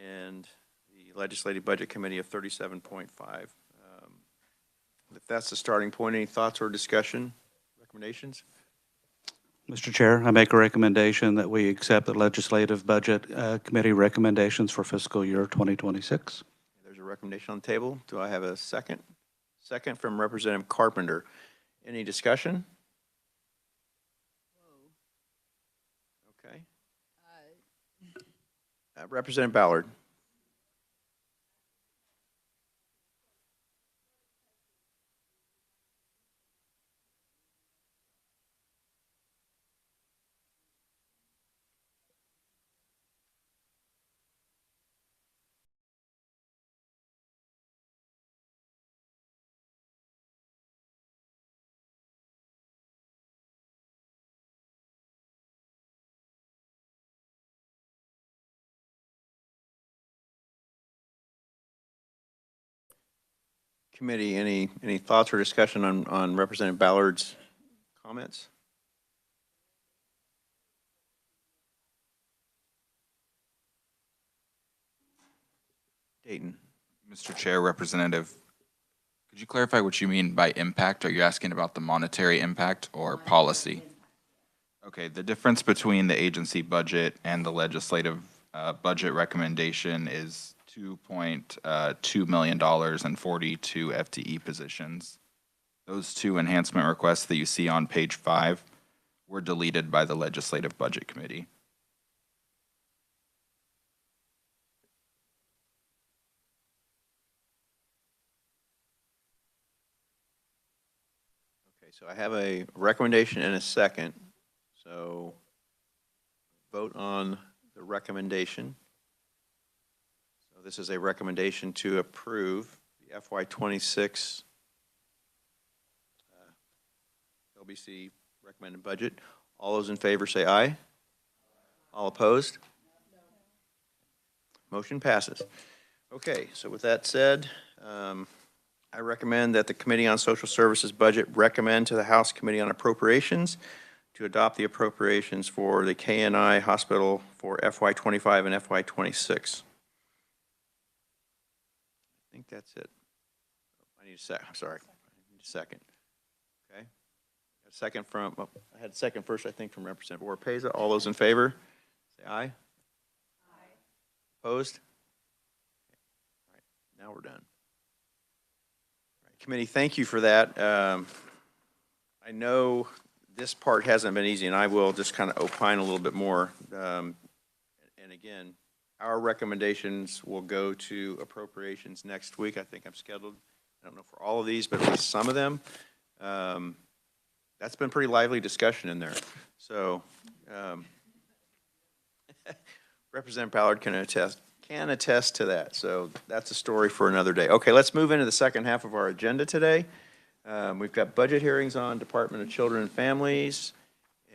and the Legislative Budget Committee of 37.5. If that's the starting point, any thoughts or discussion, recommendations? Mr. Chair, I make a recommendation that we accept the Legislative Budget Committee recommendations for fiscal year 2026. There's a recommendation on the table. Do I have a second? Second from Representative Carpenter. Any discussion? Okay. Representative Ballard. Committee, any thoughts or discussion on Representative Ballard's comments? Dayton. Mr. Chair, Representative, could you clarify what you mean by impact? Are you asking about the monetary impact or policy? Okay, the difference between the agency budget and the legislative budget recommendation is $2.2 million and 42 FTE positions. Those two enhancement requests that you see on page 5 were deleted by the Legislative Budget Committee. so I have a recommendation and a second. So vote on the recommendation. So this is a recommendation to approve the FY26 LBC recommended budget. All those in favor say aye. All opposed? Motion passes. Okay, so with that said, I recommend that the Committee on Social Services budget recommend to the House Committee on Appropriations to adopt the appropriations for the KNI Hospital for FY25 and FY26. I think that's it. I need a second. I'm sorry. I need a second. Okay. A second from, oh, I had a second first, I think, from Representative Oropeza. All those in favor, say aye. Aye. Opposed? All right, now we're done. All right, committee, thank you for that. I know this part hasn't been easy, and I will just kind of opine a little bit more. And again, our recommendations will go to appropriations next week. I think I'm scheduled, I don't know for all of these, but at least some of them. That's been pretty lively discussion in there. So Representative Ballard can attest to that. So that's a story for another day. Okay, let's move into the second half of our agenda today. We've got budget hearings on Department of Children and Families.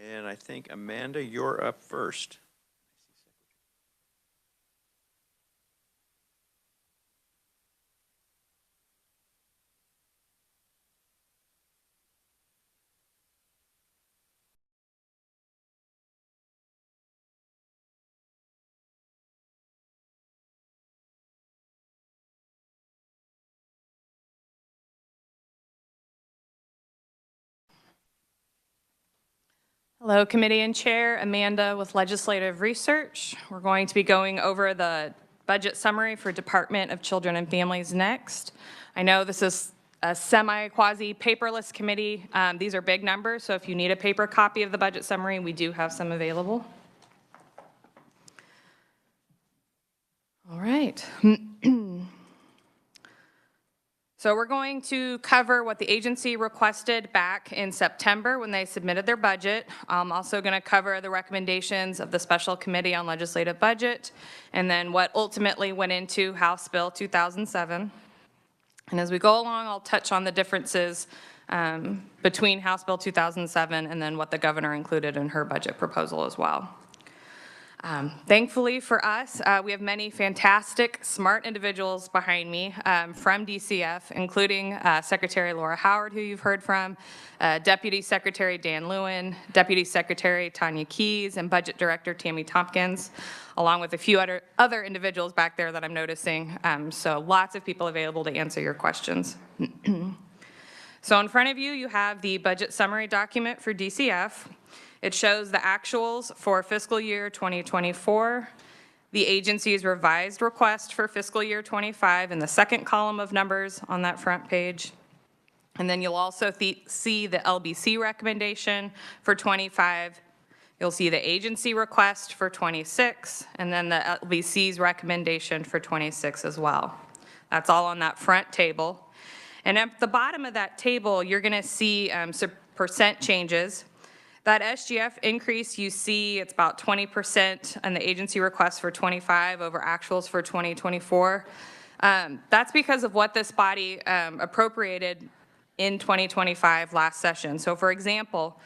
And I think, Amanda, you're up first. Hello, Committee and Chair. Amanda with Legislative Research. We're going to be going over the budget summary for Department of Children and Families next. I know this is a semi-quasi paperless committee. These are big numbers, so if you need a paper copy of the budget summary, we do have some available. All right. So we're going to cover what the agency requested back in September when they submitted their budget. I'm also going to cover the recommendations of the Special Committee on Legislative Budget, and then what ultimately went into House Bill 2007. And as we go along, I'll touch on the differences between House Bill 2007 and then what the governor included in her budget proposal as well. Thankfully for us, we have many fantastic, smart individuals behind me from DCF, including Secretary Laura Howard, who you've heard from, Deputy Secretary Dan Lewin, Deputy Secretary Tanya Keys, and Budget Director Tammy Tompkins, along with a few other individuals back there that I'm noticing. So lots of people available to answer your questions. So in front of you, you have the budget summary document for DCF. It shows the actuals for fiscal year 2024, the agency's revised request for fiscal year 25 in the second column of numbers on that front page. And then you'll also see the LBC recommendation for 25. You'll see the agency request for 26, and then the LBC's recommendation for 26 as well. That's all on that front table. And at the bottom of that table, you're going to see some percent changes. That SGF increase you see, it's about 20% on the agency request for 25 over actuals for 2024. That's because of what this body appropriated in 2025 last session. So for example,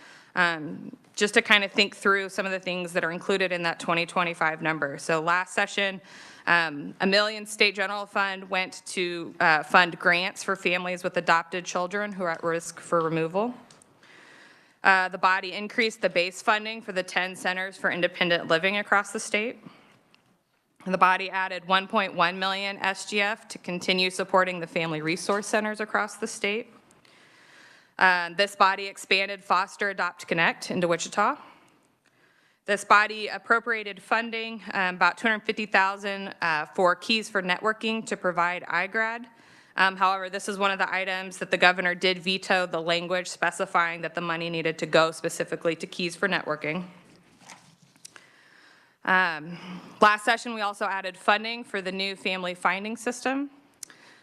just to kind of think through some of the things that are included in that 2025 number. So last session, $1 million state general fund went to fund grants for families with adopted children who are at risk for removal. The body increased the base funding for the 10 centers for independent living across the state. And the body added 1.1 million SGF to continue supporting the family resource centers across the state. This body expanded Foster Adopt Connect into Wichita. This body appropriated funding, about $250,000 for Keys for Networking to provide iGrad. However, this is one of the items that the governor did veto the language specifying that the money needed to go specifically to Keys for Networking. Last session, we also added funding for the new family finding system.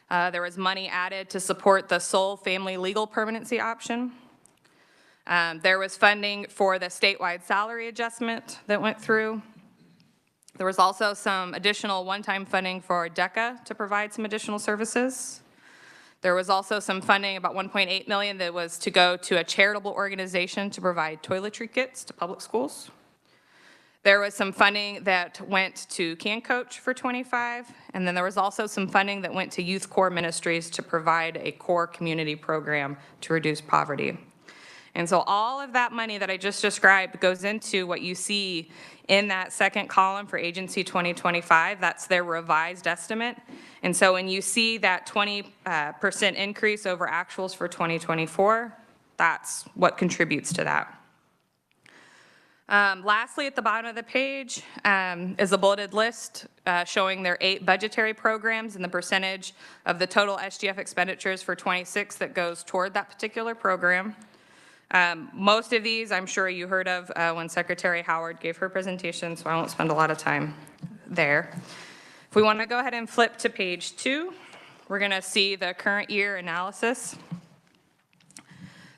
There was money added to support the sole family legal permanency option. There was funding for the statewide salary adjustment that went through. There was also some additional one-time funding for DECA to provide some additional services. There was also some funding, about $1.8 million, that was to go to a charitable organization to provide toiletry kits to public schools. There was some funding that went to Can Coach for 25, and then there was also some funding that went to Youth Corps Ministries to provide a core community program to reduce poverty. And so all of that money that I just described goes into what you see in that second column for Agency 2025. That's their revised estimate. And so when you see that 20% increase over actuals for 2024, that's what contributes to that. Lastly, at the bottom of the page is a bulleted list showing their 8 budgetary programs and the percentage of the total SGF expenditures for 26 that goes toward that particular program. Most of these I'm sure you heard of when Secretary Howard gave her presentation, so I won't spend a lot of time there. If we want to go ahead and flip to page 2, we're going to see the current year analysis.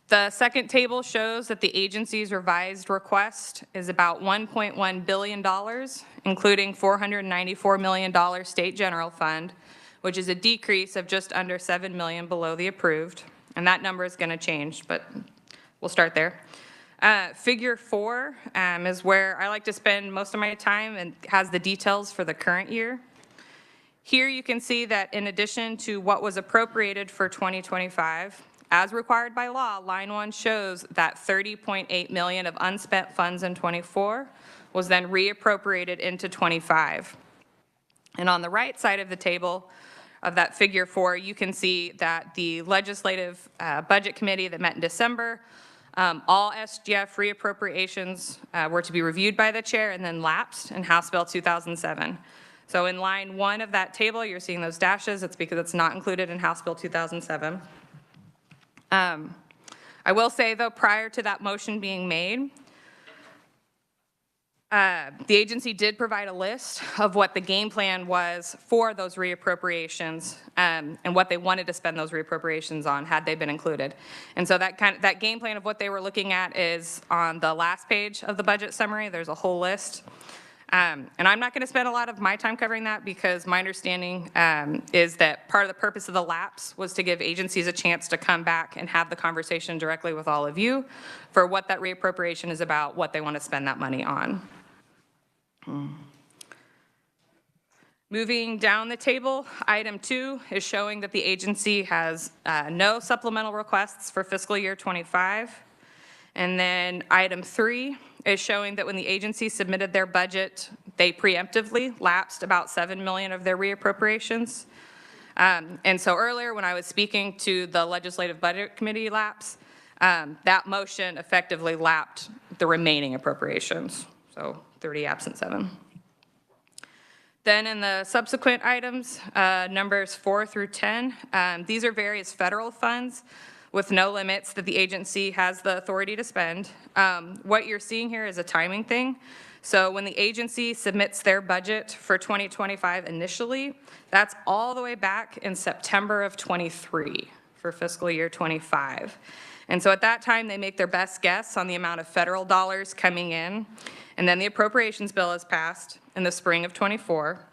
The second table shows that the agency's revised request is about $1.1 billion, including $494 million state general fund, which is a decrease of just under $7 million below the approved. And that number is going to change, but we'll start there. Figure 4 is where I like to spend most of my time and has the details for the current year. Here you can see that in addition to what was appropriated for 2025, as required by law, line 1 shows that $30.8 million of unspent funds in 24 was then reappropriated into 25. And on the right side of the table of that figure 4, you can see that the Legislative Budget Committee that met in December, all SGF reappropriations were to be reviewed by the chair and then lapsed in House Bill 2007. So in line 1 of that table, you're seeing those dashes. It's because it's not included in House Bill 2007. I will say, though, prior to that motion being made, the agency did provide a list of what the game plan was for those reappropriations and what they wanted to spend those reappropriations on had they been included. And so that game plan of what they were looking at is on the last page of the budget summary. There's a whole list. And I'm not going to spend a lot of my time covering that because my understanding is that part of the purpose of the lapse was to give agencies a chance to come back and have the conversation directly with all of you for what that reappropriation is about, what they want to spend that money on. Moving down the table, item 2 is showing that the agency has no supplemental requests for fiscal year 25. And then item 3 is showing that when the agency submitted their budget, they preemptively lapsed about $7 million of their reappropriations. And so earlier when I was speaking to the Legislative Budget Committee lapse, that motion effectively lapped the remaining appropriations. So 30 absent 7. Then in the subsequent items, numbers 4 through 10, these are various federal funds with no limits that the agency has the authority to spend. What you're seeing here is a timing thing. So when the agency submits their budget for 2025 initially, that's all the way back in September of 23 for fiscal year 25. And so at that time, they make their best guess on the amount of federal dollars coming in. And then the appropriations bill is passed in the spring of 24.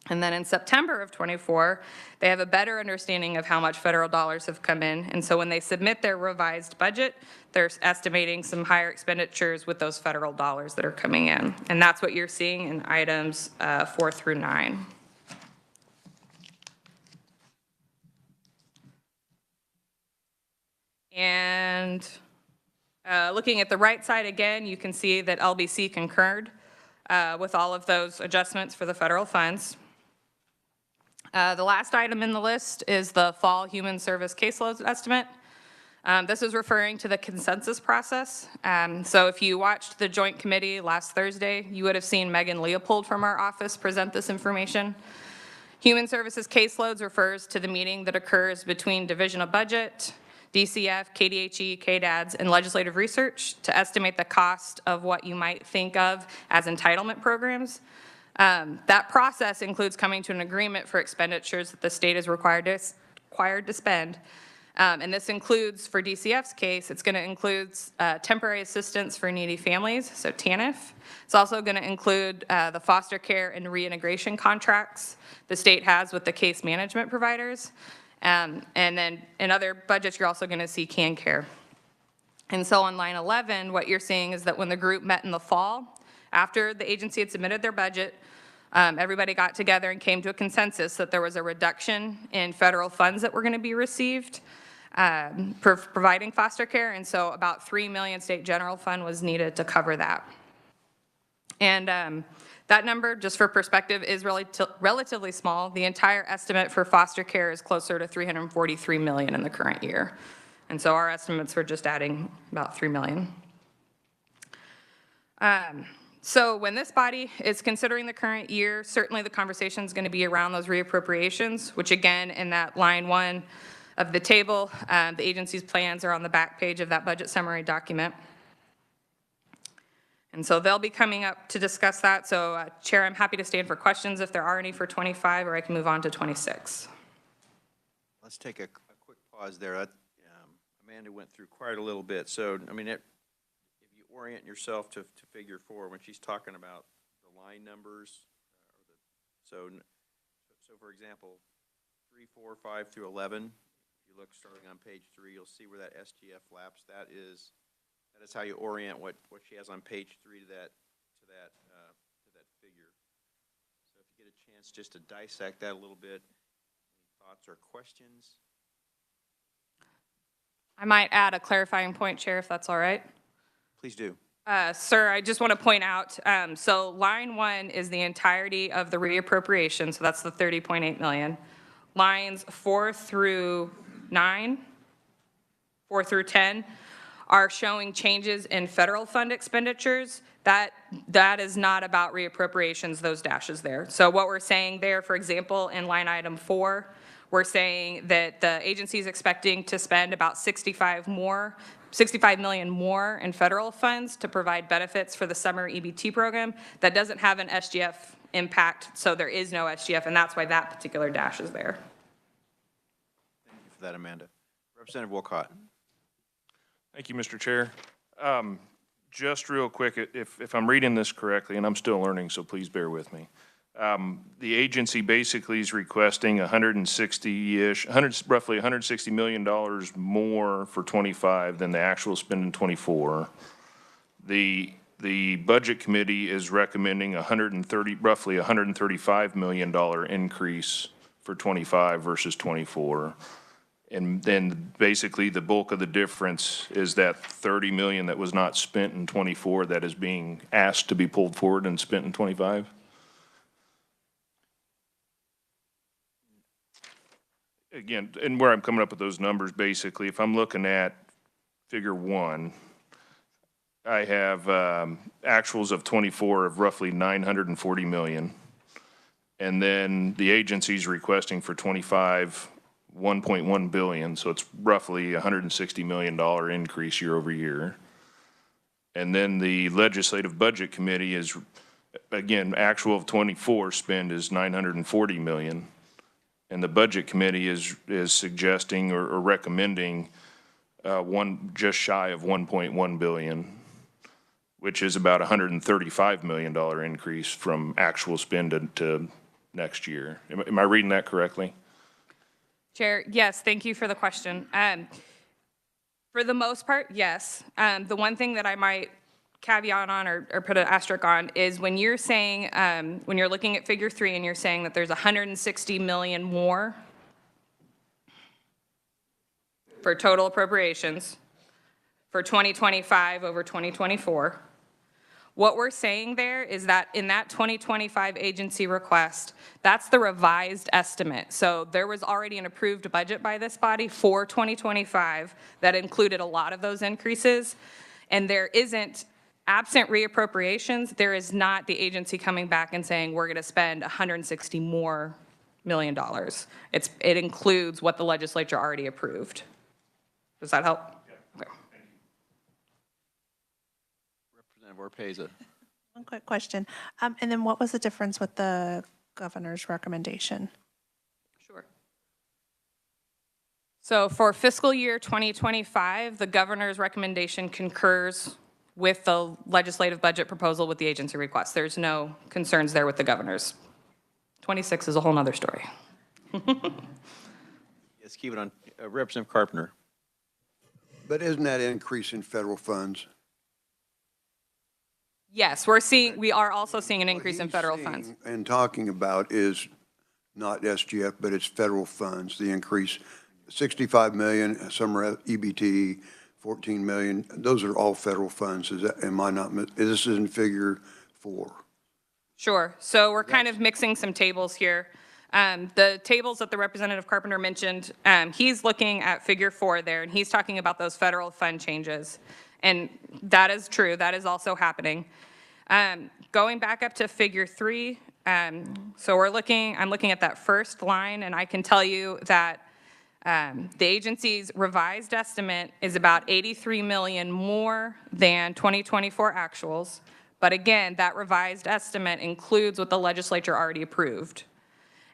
And then in September of 24, they have a better understanding of how much federal dollars have come in. And so when they submit their revised budget, they're estimating some higher expenditures with those federal dollars that are coming in. And that's what you're seeing in items 4 through 9. And looking at the right side again, you can see that LBC concurred with all of those adjustments for the federal funds. The last item in the list is the fall human service caseload estimate. This is referring to the consensus process. So if you watched the joint committee last Thursday, you would have seen Megan Leopold from our office present this information. Human services caseloads refers to the meeting that occurs between Division of Budget, DCF, KDHE, KDADS, and legislative research to estimate the cost of what you might think of as entitlement programs. That process includes coming to an agreement for expenditures that the state is required to spend. And this includes, for DCF's case, it's going to include temporary assistance for needy families, so TANF. It's also going to include the foster care and reintegration contracts the state has with the case management providers. And then in other budgets, you're also going to see CanCare. And so on line 11, what you're seeing is that when the group met in the fall, after the agency had submitted their budget, everybody got together and came to a consensus that there was a reduction in federal funds that were going to be received for providing foster care, and so about $3 million state general fund was needed to cover that. And that number, just for perspective, is really relatively small. The entire estimate for foster care is closer to $343 million in the current year, and so our estimates were just adding about $3 million. So when this body is considering the current year, certainly the conversation is going to be around those reappropriations, which again, in that line 1 of the table, the agency's plans are on the back page of that budget summary document. And so they'll be coming up to discuss that. So Chair, I'm happy to stand for questions if there are any for 25, or I can move on to 26. Let's take a quick pause there. Amanda went through quite a little bit. So, I mean, if you orient yourself to figure 4, when she's talking about the line numbers, so for example, 3, 4, 5 through 11, if you look starting on page 3, you'll see where that SGF lapse, that is how you orient what she has on page 3 to that figure. So if you get a chance just to dissect that a little bit, any thoughts or questions? I might add a clarifying point, Chair, if that's all right. Please do. Sir, I just want to point out, so line 1 is the entirety of the reappropriation, so that's the $30.8 million. Lines 4 through 9, 4 through 10, are showing changes in federal fund expenditures. That is not about reappropriations, those dashes there. So what we're saying there, for example, in line item 4, we're saying that the agency is expecting to spend about $65 million more in federal funds to provide benefits for the summer EBT program. That doesn't have an SGF impact, so there is no SGF, and that's why that particular dash is there. Thank you for that, Amanda. Representative Wolcott. Thank you, Mr. Chair. Just real quick, if I'm reading this correctly, and I'm still learning, so please bear with me. The agency basically is requesting roughly $160 million more for 25 than the actual spend in 24. The budget committee is recommending roughly $135 million increase for 25 versus 24. And then basically the bulk of the difference is that 30 million that was not spent in 24 that is being asked to be pulled forward and spent in 25. Again, and where I'm coming up with those numbers, basically, if I'm looking at figure 1, I have actuals of 24 of roughly 940 million. And then the agency's requesting for 25, 1.1 billion. So it's roughly $160 million increase year over year. And then the Legislative Budget Committee is, again, actual of 24 spend is 940 million. And the Budget Committee is suggesting or recommending just shy of 1.1 billion, which is about $135 million increase from actual spend to next year. Am I reading that correctly? Chair, yes, thank you for the question. For the most part, yes. The one thing that I might caveat on or put an asterisk on is when you're saying, when you're looking at figure 3 and you're saying that there's 160 million more for total appropriations for 2025 over 2024, what we're saying there is that in that 2025 agency request, that's the revised estimate. So there was already an approved budget by this body for 2025 that included a lot of those increases. And there isn't, absent reappropriations, there is not the agency coming back and saying we're going to spend 160 more million dollars. It includes what the legislature already approved. Does that help? Okay. Representative Orpeza. One quick question. And then what was the difference with the governor's recommendation? Sure. So for fiscal year 2025, the governor's recommendation concurs with the legislative budget proposal with the agency request. There's no concerns there with the governor's. 26 is a whole nother story. Let's keep it on. Representative Carpenter. But isn't that increase in federal funds? Yes, we are also seeing an increase in federal funds. And talking about is not SGF, but it's federal funds, the increase, 65 million, some are EBT, 14 million, those are all federal funds. Is that, am I not, this is in figure 4. Sure, so we're kind of mixing some tables here. The tables that the Representative Carpenter mentioned, he's looking at figure 4 there, and he's talking about those federal fund changes. And that is true, that is also happening. Going back up to figure 3, so I'm looking at that first line, and I can tell you that the agency's revised estimate is about 83 million more than 2024 actuals. But again, that revised estimate includes what the legislature already approved.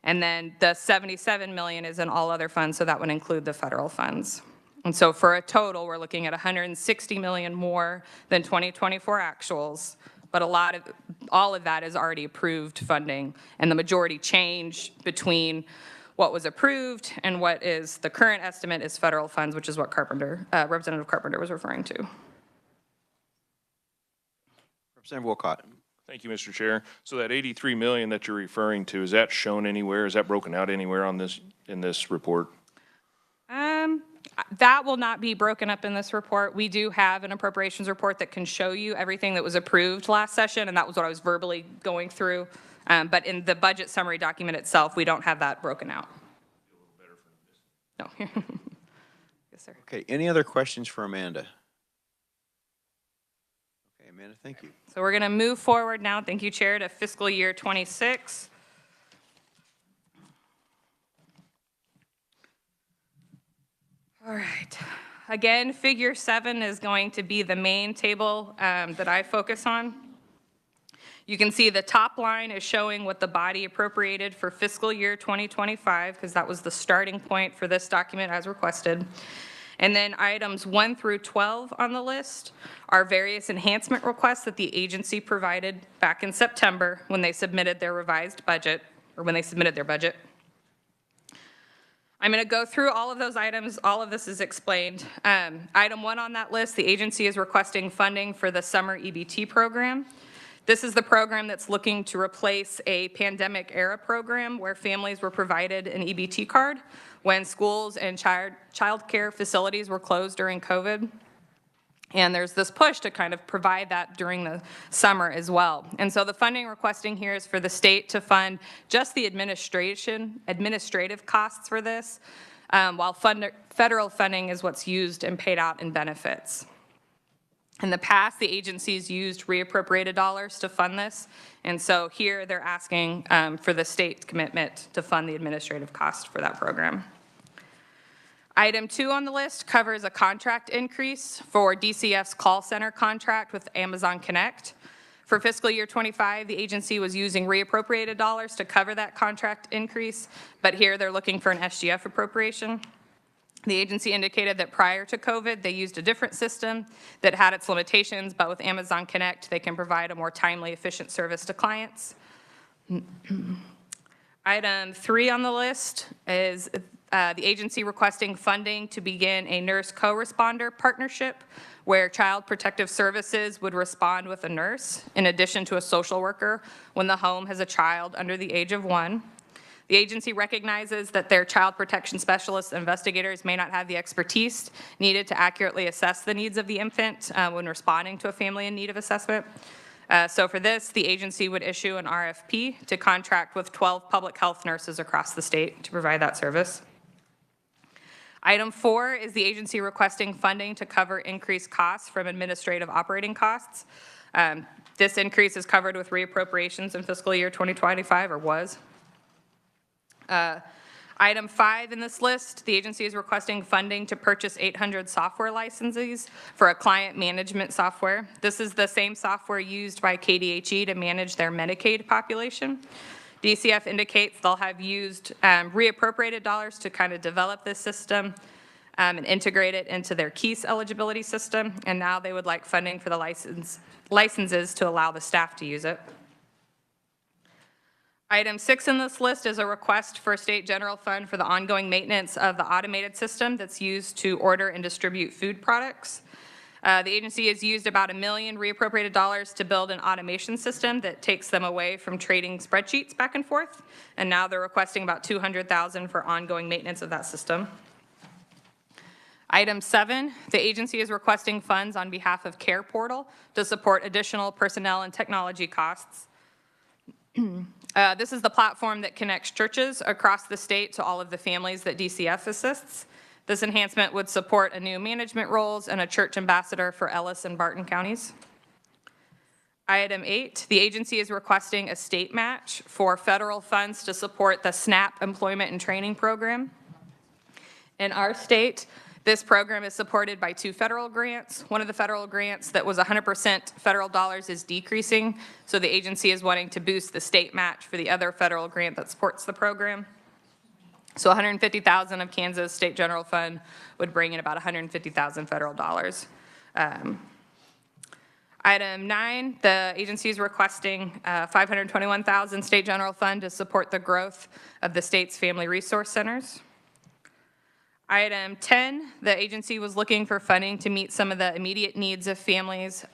And then the 77 million is in all other funds, so that would include the federal funds. And so for a total, we're looking at 160 million more than 2024 actuals. But all of that is already approved funding, and the majority change between what was approved and what is the current estimate is federal funds, which is what Representative Carpenter was referring to. Representative Wolcott. Thank you, Mr. Chair. So that 83 million that you're referring to, is that shown anywhere? Is that broken out anywhere on this, in this report? That will not be broken up in this report. We do have an appropriations report that can show you everything that was approved last session, and that was what I was verbally going through. But in the budget summary document itself, we don't have that broken out. No. Yes, sir. Okay, any other questions for Amanda? Okay, Amanda, thank you. So we're going to move forward now, thank you, Chair, to fiscal year 26. All right. Again, figure 7 is going to be the main table that I focus on. You can see the top line is showing what the body appropriated for fiscal year 2025, because that was the starting point for this document as requested. And then items 1 through 12 on the list are various enhancement requests that the agency provided back in September when they submitted their revised budget, or when they submitted their budget. I'm going to go through all of those items. All of this is explained. Item 1 on that list, the agency is requesting funding for the summer EBT program. This is the program that's looking to replace a pandemic era program where families were provided an EBT card when schools and child care facilities were closed during COVID. And there's this push to kind of provide that during the summer as well. And so the funding requesting here is for the state to fund just the administrative costs for this, while federal funding is what's used and paid out in benefits. In the past, the agencies used reappropriated dollars to fund this. And so here they're asking for the state commitment to fund the administrative cost for that program. Item 2 on the list covers a contract increase for DCF's call center contract with Amazon Connect. For fiscal year 25, the agency was using reappropriated dollars to cover that contract increase, but here they're looking for an SGF appropriation. The agency indicated that prior to COVID, they used a different system that had its limitations, but with Amazon Connect, they can provide a more timely, efficient service to clients. Item 3 on the list is the agency requesting funding to begin a nurse co-responder partnership where Child Protective Services would respond with a nurse in addition to a social worker when the home has a child under the age of 1. The agency recognizes that their child protection specialists and investigators may not have the expertise needed to accurately assess the needs of the infant when responding to a family in need of assessment. So for this, the agency would issue an RFP to contract with 12 public health nurses across the state to provide that service. Item 4 is the agency requesting funding to cover increased costs from administrative operating costs. This increase is covered with reappropriations in fiscal year 2025, or was. Item 5 in this list, the agency is requesting funding to purchase 800 software licenses for a client management software. This is the same software used by KDHE to manage their Medicaid population. DCF indicates they'll have used reappropriated dollars to kind of develop this system, and integrate it into their KEYS eligibility system. And now they would like funding for the licenses to allow the staff to use it. Item 6 in this list is a request for state general fund for the ongoing maintenance of the automated system that's used to order and distribute food products. The agency has used about $1 million reappropriated dollars to build an automation system that takes them away from trading spreadsheets back and forth, and now they're requesting about $200,000 for ongoing maintenance of that system. Item 7, the agency is requesting funds on behalf of Care Portal to support additional personnel and technology costs. This is the platform that connects churches across the state to all of the families that DCF assists. This enhancement would support a new management roles and a church ambassador for Ellis and Barton counties. Item 8, the agency is requesting a state match for federal funds to support the SNAP employment and training program. In our state, this program is supported by 2 federal grants. One of the federal grants that was 100% federal dollars is decreasing, so the agency is wanting to boost the state match for the other federal grant that supports the program. So $150,000 of Kansas State General Fund would bring in about $150,000 federal dollars. Item 9, the agency is requesting $521,000 State General Fund to support the growth of the state's family resource centers. Item 10, the agency was looking for funding to meet some of the immediate needs of families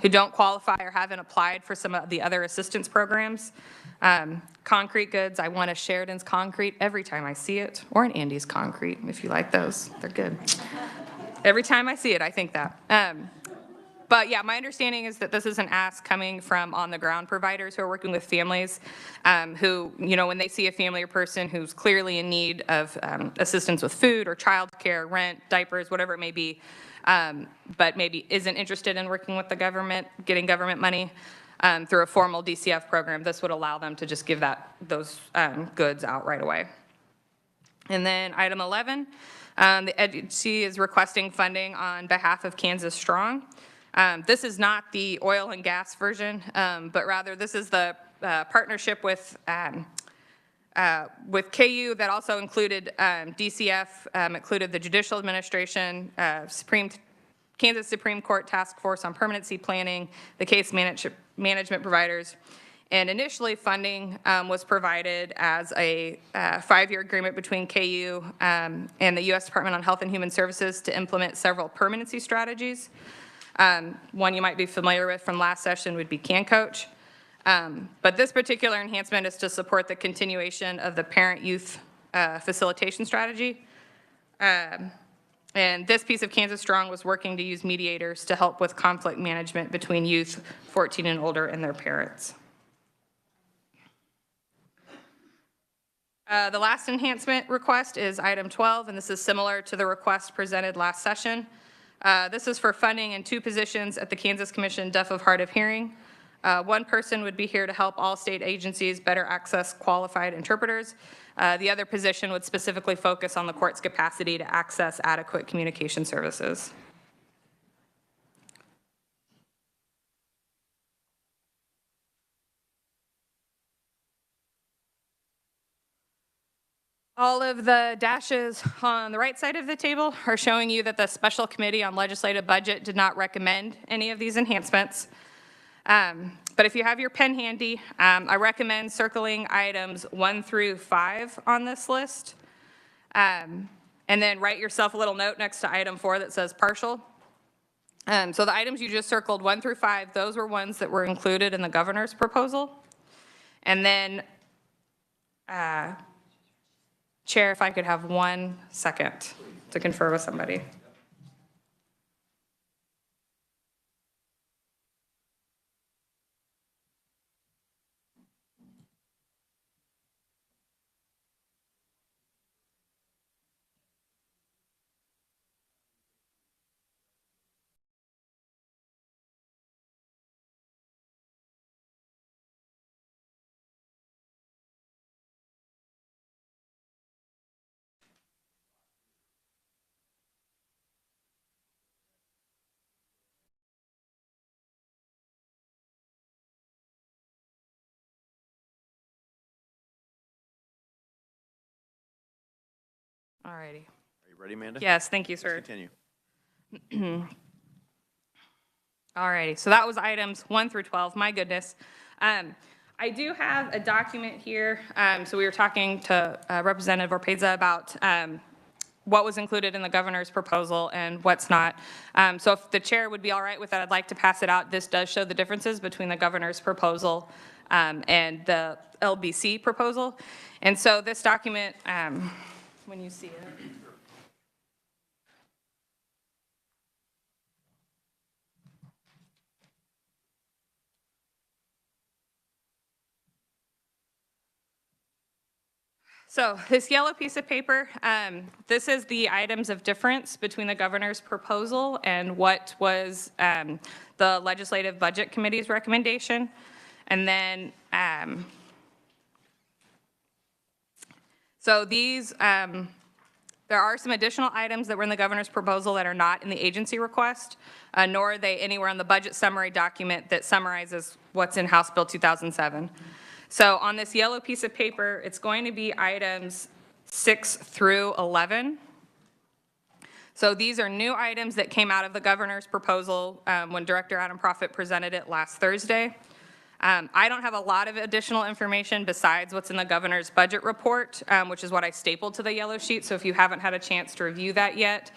who don't qualify or haven't applied for some of the other assistance programs. Concrete goods, I want a Sheridan's concrete every time I see it, or an Andy's concrete, if you like those, they're good. Every time I see it, I think that. But yeah, my understanding is that this is an ask coming from on-the-ground providers who are working with families who, you know, when they see a family or person who's clearly in need of assistance with food or childcare, rent, diapers, whatever it may be, but maybe isn't interested in working with the government, getting government money through a formal DCF program, this would allow them to just give those goods out right away. And then item 11, the agency is requesting funding on behalf of Kansas Strong. This is not the oil and gas version, but rather this is the partnership with KU that also included DCF, included the Judicial Administration, Kansas Supreme Court Task Force on Permanency Planning, the case management providers. And initially funding was provided as a 5-year agreement between KU and the U.S. Department on Health and Human Services to implement several permanency strategies. One you might be familiar with from last session would be CanCoach. But this particular enhancement is to support the continuation of the parent-youth facilitation strategy. And this piece of Kansas Strong was working to use mediators to help with conflict management between youth 14 and older and their parents. The last enhancement request is item 12, and this is similar to the request presented last session. This is for funding in 2 positions at the Kansas Commission Deaf of Hard of Hearing. One person would be here to help all state agencies better access qualified interpreters. The other position would specifically focus on the court's capacity to access adequate communication services. All of the dashes on the right side of the table are showing you that the Special Committee on Legislative Budget did not recommend any of these enhancements. But if you have your pen handy, I recommend circling items 1 through 5 on this list. And then write yourself a little note next to item 4 that says partial. So the items you just circled 1 through 5, those were ones that were included in the governor's proposal. And then Chair, if I could have 1 second to confer with somebody. All righty. Are you You ready, Amanda? Yes, thank you, sir. Continue. All righty, so that was items 1 through 12, my goodness. I do have a document here. So we were talking to Representative Orpeza about what was included in the governor's proposal and what's not. So if the chair would be all right with that, I'd like to pass it out. This does show the differences between the governor's proposal and the LBC proposal. And so this document, when you see it. So this yellow piece of paper, this is the items of difference between the governor's proposal and what was the Legislative Budget Committee's recommendation. And then, so these, there are some additional items that were in the governor's proposal that are not in the agency request, nor are they anywhere on the budget summary document that summarizes what's in House Bill 2007. So on this yellow piece of paper, it's going to be items 6 through 11. So these are new items that came out of the governor's proposal when Director Adam Proffitt presented it last Thursday. I don't have a lot of additional information besides what's in the governor's budget report, which is what I stapled to the yellow sheet. So if you haven't had a chance to review that yet,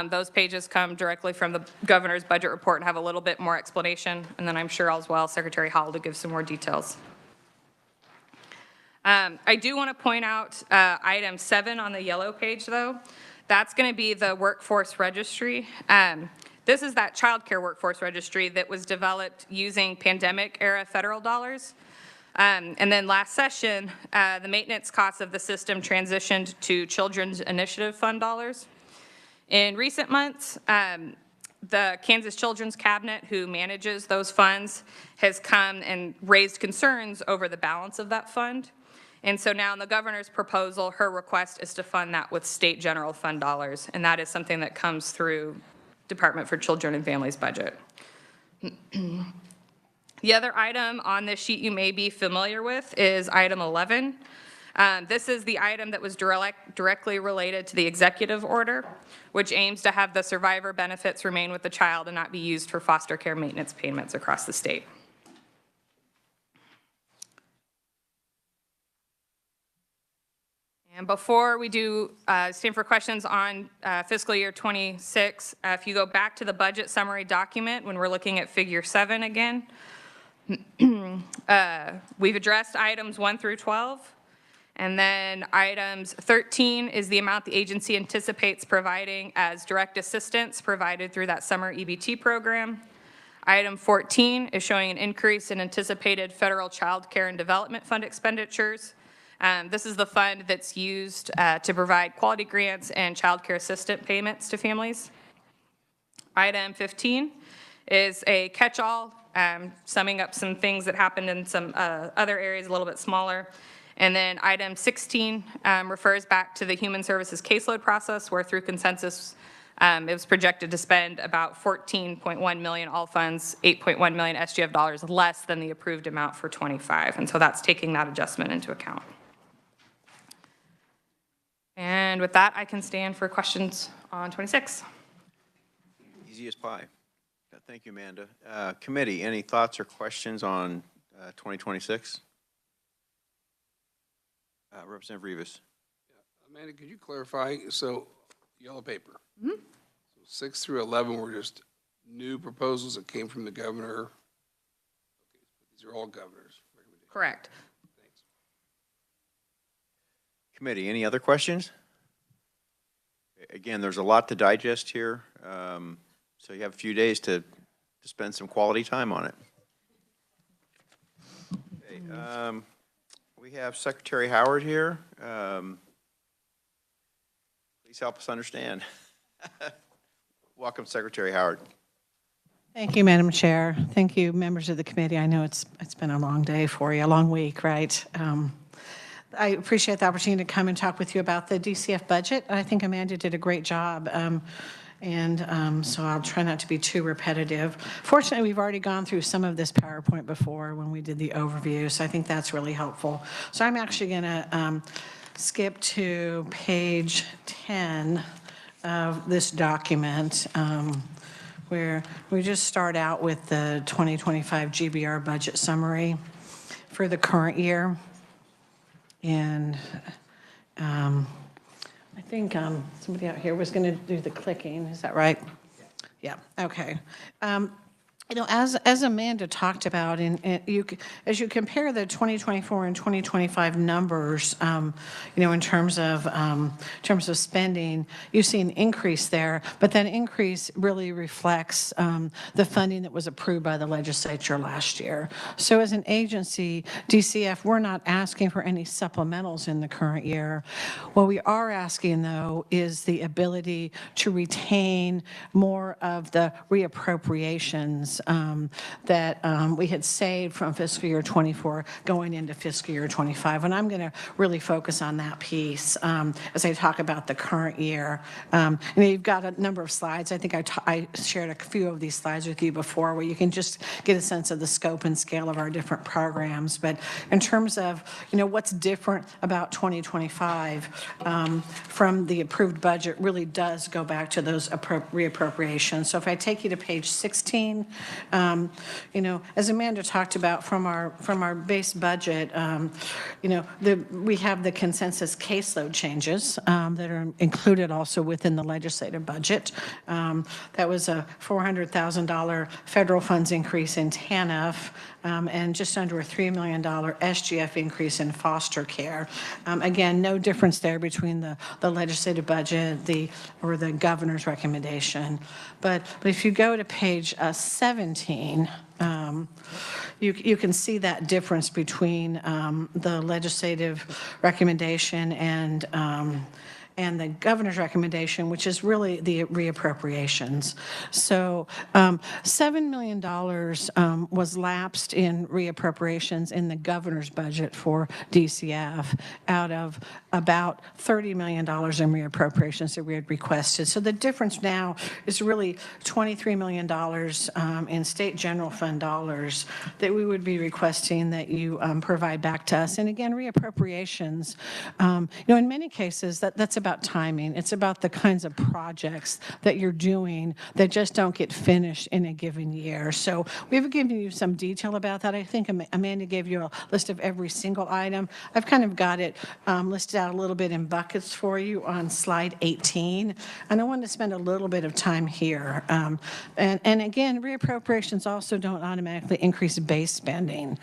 those pages come directly from the governor's budget report and have a little bit more explanation. And then I'm sure as well Secretary Howell to give some more details. I do want to point out item 7 on the yellow page, though. That's going to be the workforce registry. This is that child care workforce registry that was developed using pandemic-era federal dollars. And then last session, the maintenance costs of the system transitioned to Children's Initiative Fund dollars. In recent months, the Kansas Children's Cabinet, who manages those funds, has come and raised concerns over the balance of that fund. And so now in the governor's proposal, her request is to fund that with state general fund dollars. And that is something that comes through Department for Children and Families budget. The other item on this sheet you may be familiar with is item 11. This is the item that was directly related to the executive order, which aims to have the survivor benefits remain with the child and not be used for foster care maintenance payments across the state. And before we do stand for questions on fiscal year 26, if you go back to the budget summary document when we're looking at figure 7 again, we've addressed items 1 through 12. And then items 13 is the amount the agency anticipates providing as direct assistance provided through that summer EBT program. Item 14 is showing an increase in anticipated federal child care and development fund expenditures. This is the fund that's used to provide quality grants and child care assistant payments to families. Item 15 is a catch-all, summing up some things that happened in some other areas a little bit smaller. And then item 16 refers back to the human services caseload process, where through consensus it was projected to spend about $14.1 million all funds, $8.1 million SGF dollars less than the approved amount for 25. And so that's taking that adjustment into account. And with that, I can stand for questions on 26. Easy as pie. Thank you, Amanda. Committee, any thoughts or questions on 2026? Representative Rivas. Amanda, could you clarify? So, yellow paper. So 6 through 11 were just new proposals that came from the governor. Okay, these are all governor's recommendations. Correct. Thanks. Committee, any other questions? Again, there's a lot to digest here, so you have a few days to spend some quality time on it. Okay, we have Secretary Howard here. Please help us understand. Welcome, Secretary Howard. Thank you, Madam Chair. Thank you, members of the committee. I know it's been a long day for you, a long week, right? I appreciate the opportunity to come and talk with you about the DCF budget. I think Amanda did a great job, so I'll try not to be too repetitive. Fortunately, we've already gone through some of this PowerPoint before when we did the overview, so I think that's really helpful. So I'm actually going to skip to page 10 of this document, where we just start out with the 2025 GBR budget summary for the current year. And I think somebody out here was going to do the clicking. Is that right? Yeah, okay. You know, as Amanda talked about, as you compare the 2024 and 2025 numbers, you know, in terms of spending, you see an increase there, but that increase really reflects the funding that was approved by the legislature last year. So as an agency, DCF, we're not asking for any supplementals in the current year. What we are asking, though, is the ability to retain more of the reappropriations that we had saved from fiscal year 24 going into fiscal year 25. And I'm going to really focus on that piece as I talk about the current year. And you've got a number of slides. I think I shared a few of these slides with you before where you can just get a sense of the scope and scale of our different programs. But in terms of, you know, what's different about 2025 from the approved budget really does go back to those reappropriations. So if I take you to page 16, you know, as Amanda talked about from our base budget, you know, we have the consensus caseload changes that are included also within the legislative budget. That was a $400,000 federal funds increase in TANF and just under a $3 million SGF increase in foster care. Again, no difference there between the legislative budget or the governor's recommendation. But if you go to page 17, you can see that difference between the legislative recommendation and the governor's recommendation, which is really the reappropriations. So $7 million was lapsed in reappropriations in the governor's budget for DCF out of about $30 million in reappropriations that we had requested. So the difference now is really $23 million in state general fund dollars that we would be requesting that you provide back to us. And again, reappropriations, you know, in many cases, that's about timing. It's about the kinds of projects that you're doing that just don't get finished in a given year. So we've given you some detail about that. I think Amanda gave you a list of every single item. I've kind of got it listed out a little bit in buckets for you on slide 18. And I want to spend a little bit of time here. And again, reappropriations also don't automatically increase base spending.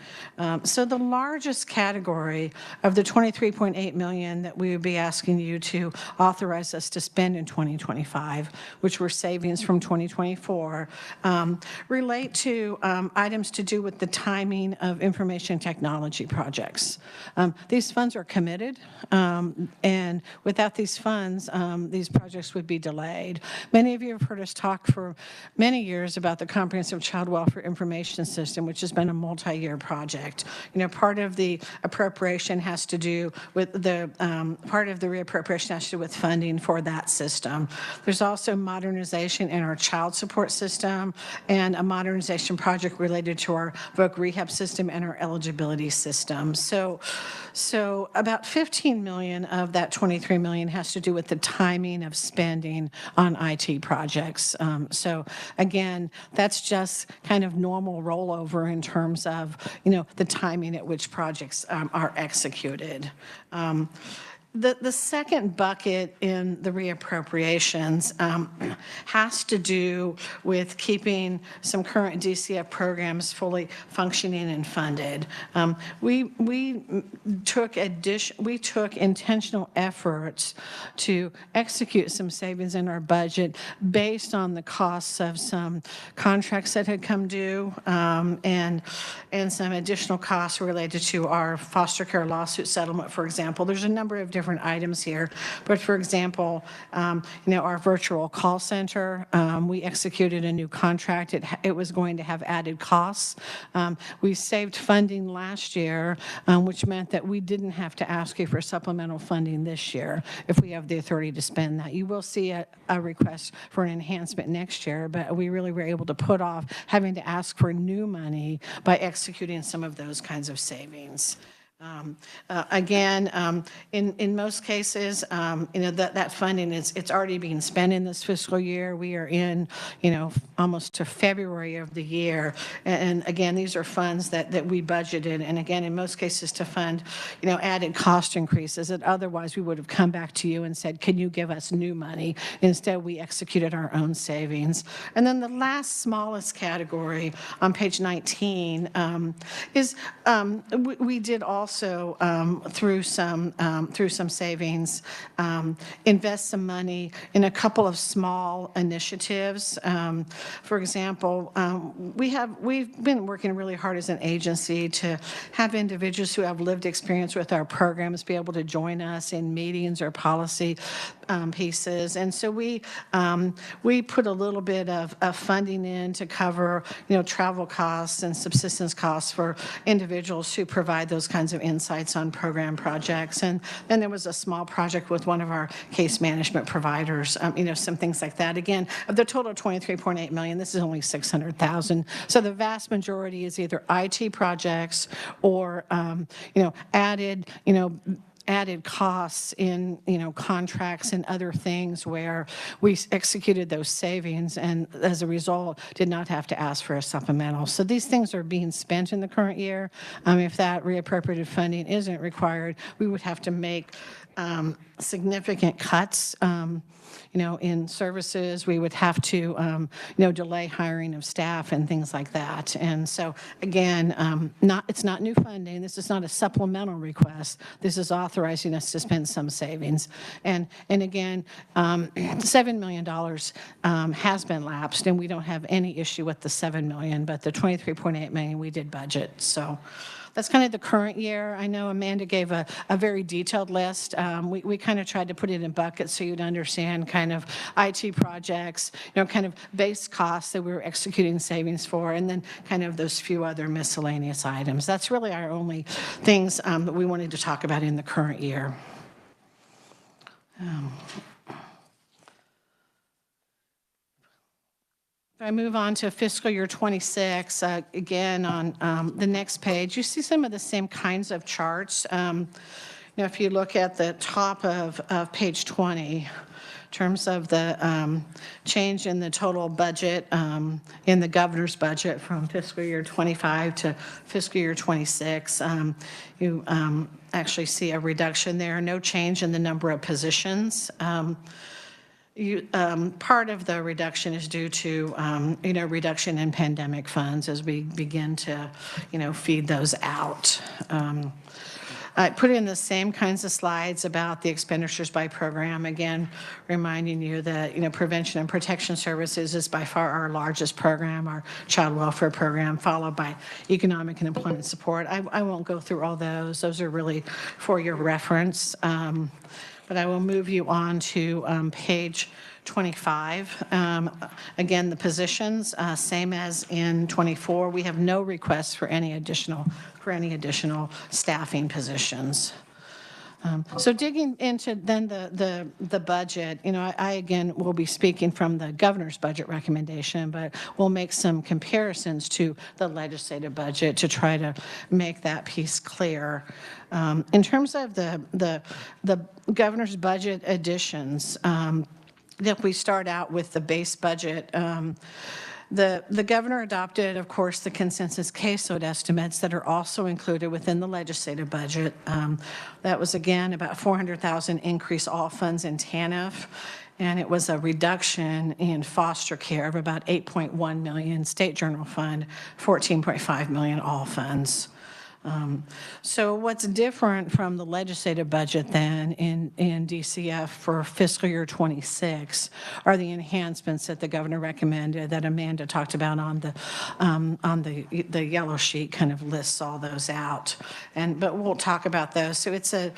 So the largest category of the $23.8 million that we would be asking you to authorize us to spend in 2025, which were savings from 2024, relate to items to do with the timing of information technology projects. These funds are committed, and without these funds, these projects would be delayed. Many of you have heard us talk for many years about the Comprehensive Child Welfare Information System, which has been a multi-year project. You know, part of the appropriation has to do with part of the reappropriation has to do with funding for that system. There's also modernization in our child support system and a modernization project related to our VOC rehab system and our eligibility system. So about $15 million of that $23 million has to do with the timing of spending on IT projects. So again, that's just kind of normal rollover in terms of, you know, the timing at which projects are executed. The second bucket in the reappropriations has to do with keeping some current DCF programs fully functioning and funded. We took intentional efforts to execute some savings in our budget based on the costs of some contracts that had come due and some additional costs related to our foster care lawsuit settlement, for example. There's a number of different items here, but for example, you know, our virtual call center, we executed a new contract. It was going to have added costs. We saved funding last year, which meant that we didn't have to ask you for supplemental funding this year if we have the authority to spend that. You will see a request for an enhancement next year, but we really were able to put off having to ask for new money by executing some of those kinds of savings. Again, in most cases, that funding it's already being spent in this fiscal year. We are in, almost to February of the year. And again, these are funds that we budgeted. And again, in most cases to fund, added cost increases that otherwise we would have come back to you and said, can you give us new money? Instead, we executed our own savings. And then the last smallest category on page 19 is we did also through some savings, invest some money in a couple of small initiatives. For example, we've been working really hard as an agency to have individuals who have lived experience with our programs be able to join us in meetings or policy pieces. And so we put a little bit of funding in to cover, travel costs and subsistence costs for individuals who provide those kinds of insights on program projects. And then there was a small project with one of our case management providers, some things like that. Again, of the total 23.8 million, this is only 600,000. So the vast majority is either IT projects or, added costs in, contracts and other things where we executed those savings and as a result did not have to ask for a supplemental. So these things are being spent in the current year. If that reappropriated funding isn't required, we would have to make significant cuts, in services. We would have to, delay hiring of staff and things like that. And so, again, it's not new funding. This is not a supplemental request. This is authorizing us to spend some savings. And again, $7 million has been lapsed, and we don't have any issue with the $7 million, but the $23.8 million we did budget. So that's kind of the current year. I know Amanda gave a very detailed list. We kind of tried to put it in buckets so you'd understand kind of IT projects, kind of base costs that we were executing savings for, and then kind of those few other miscellaneous items. That's really our only things that we wanted to talk about in the current year. If I move on to fiscal year 26, again, on the next page, you see some of the same kinds of charts. If you look at the top of page 20, in terms of the change in the total budget, in the governor's budget from fiscal year 25 to fiscal year 26, you actually see a reduction there, no change in the number of positions. Part of the reduction is due to, reduction in pandemic funds as we begin to, feed those out. I put in the same kinds of slides about the expenditures by program, again, reminding you that, prevention and protection services is by far our largest program, our child welfare program, followed by economic and employment support. I won't go through all those. Those are really for your reference. But I will move you on to page 25. Again, the positions, same as in 24. We have no requests for any additional staffing positions. So digging into then the budget, I again will be speaking from the governor's budget recommendation, but we'll make some comparisons to the legislative budget to try to make that piece clear. In terms of the governor's budget additions, if we start out with the base budget, the governor adopted, of course, the consensus caseload estimates that are also included within the legislative budget. That was, again, about $400,000 increase all funds in TANF, and it was a reduction in foster care of about $8.1 million, state general fund, $14.5 million all funds. So what's different from the legislative budget then in DCF for fiscal year 26 are the enhancements that the governor recommended that Amanda talked about on the yellow sheet, kind of lists all those out. But we'll talk about those. So it's a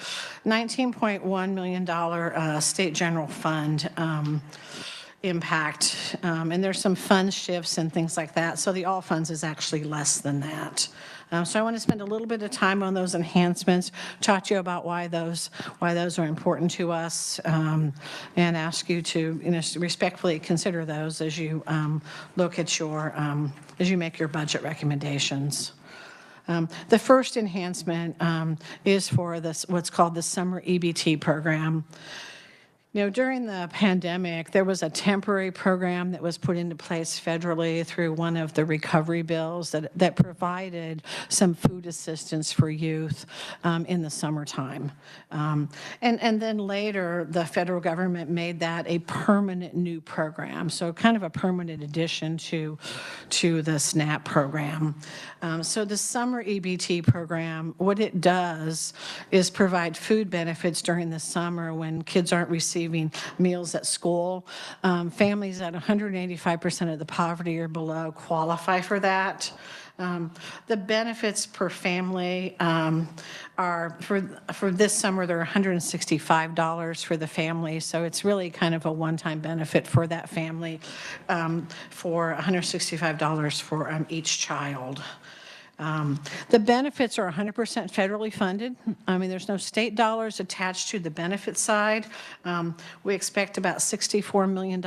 $19.1 million state general fund impact, and there's some fund shifts and things like that. So the all funds is actually less than that. So I want to spend a little bit of time on those enhancements, talk to you about why those are important to us, and ask you to respectfully consider those as you look at your as you make your budget recommendations. The first enhancement is for this, what's called the Summer EBT program. You know, during the pandemic, there was a temporary program that was put into place federally through one of the recovery bills that provided some food assistance for youth in the summertime. And then later, the federal government made that a permanent new program, so kind of a permanent addition to the SNAP program. So the Summer EBT program, what it does is provide food benefits during the summer when kids aren't receiving meals at school. Families at 185% of the poverty or below qualify for that. The benefits per family are, for this summer, they're $165 for the family, so it's really kind of a one-time benefit for that family, for $165 for each child. The benefits are 100% federally funded. I mean, there's no state dollars attached to the benefit side. We expect about $64 million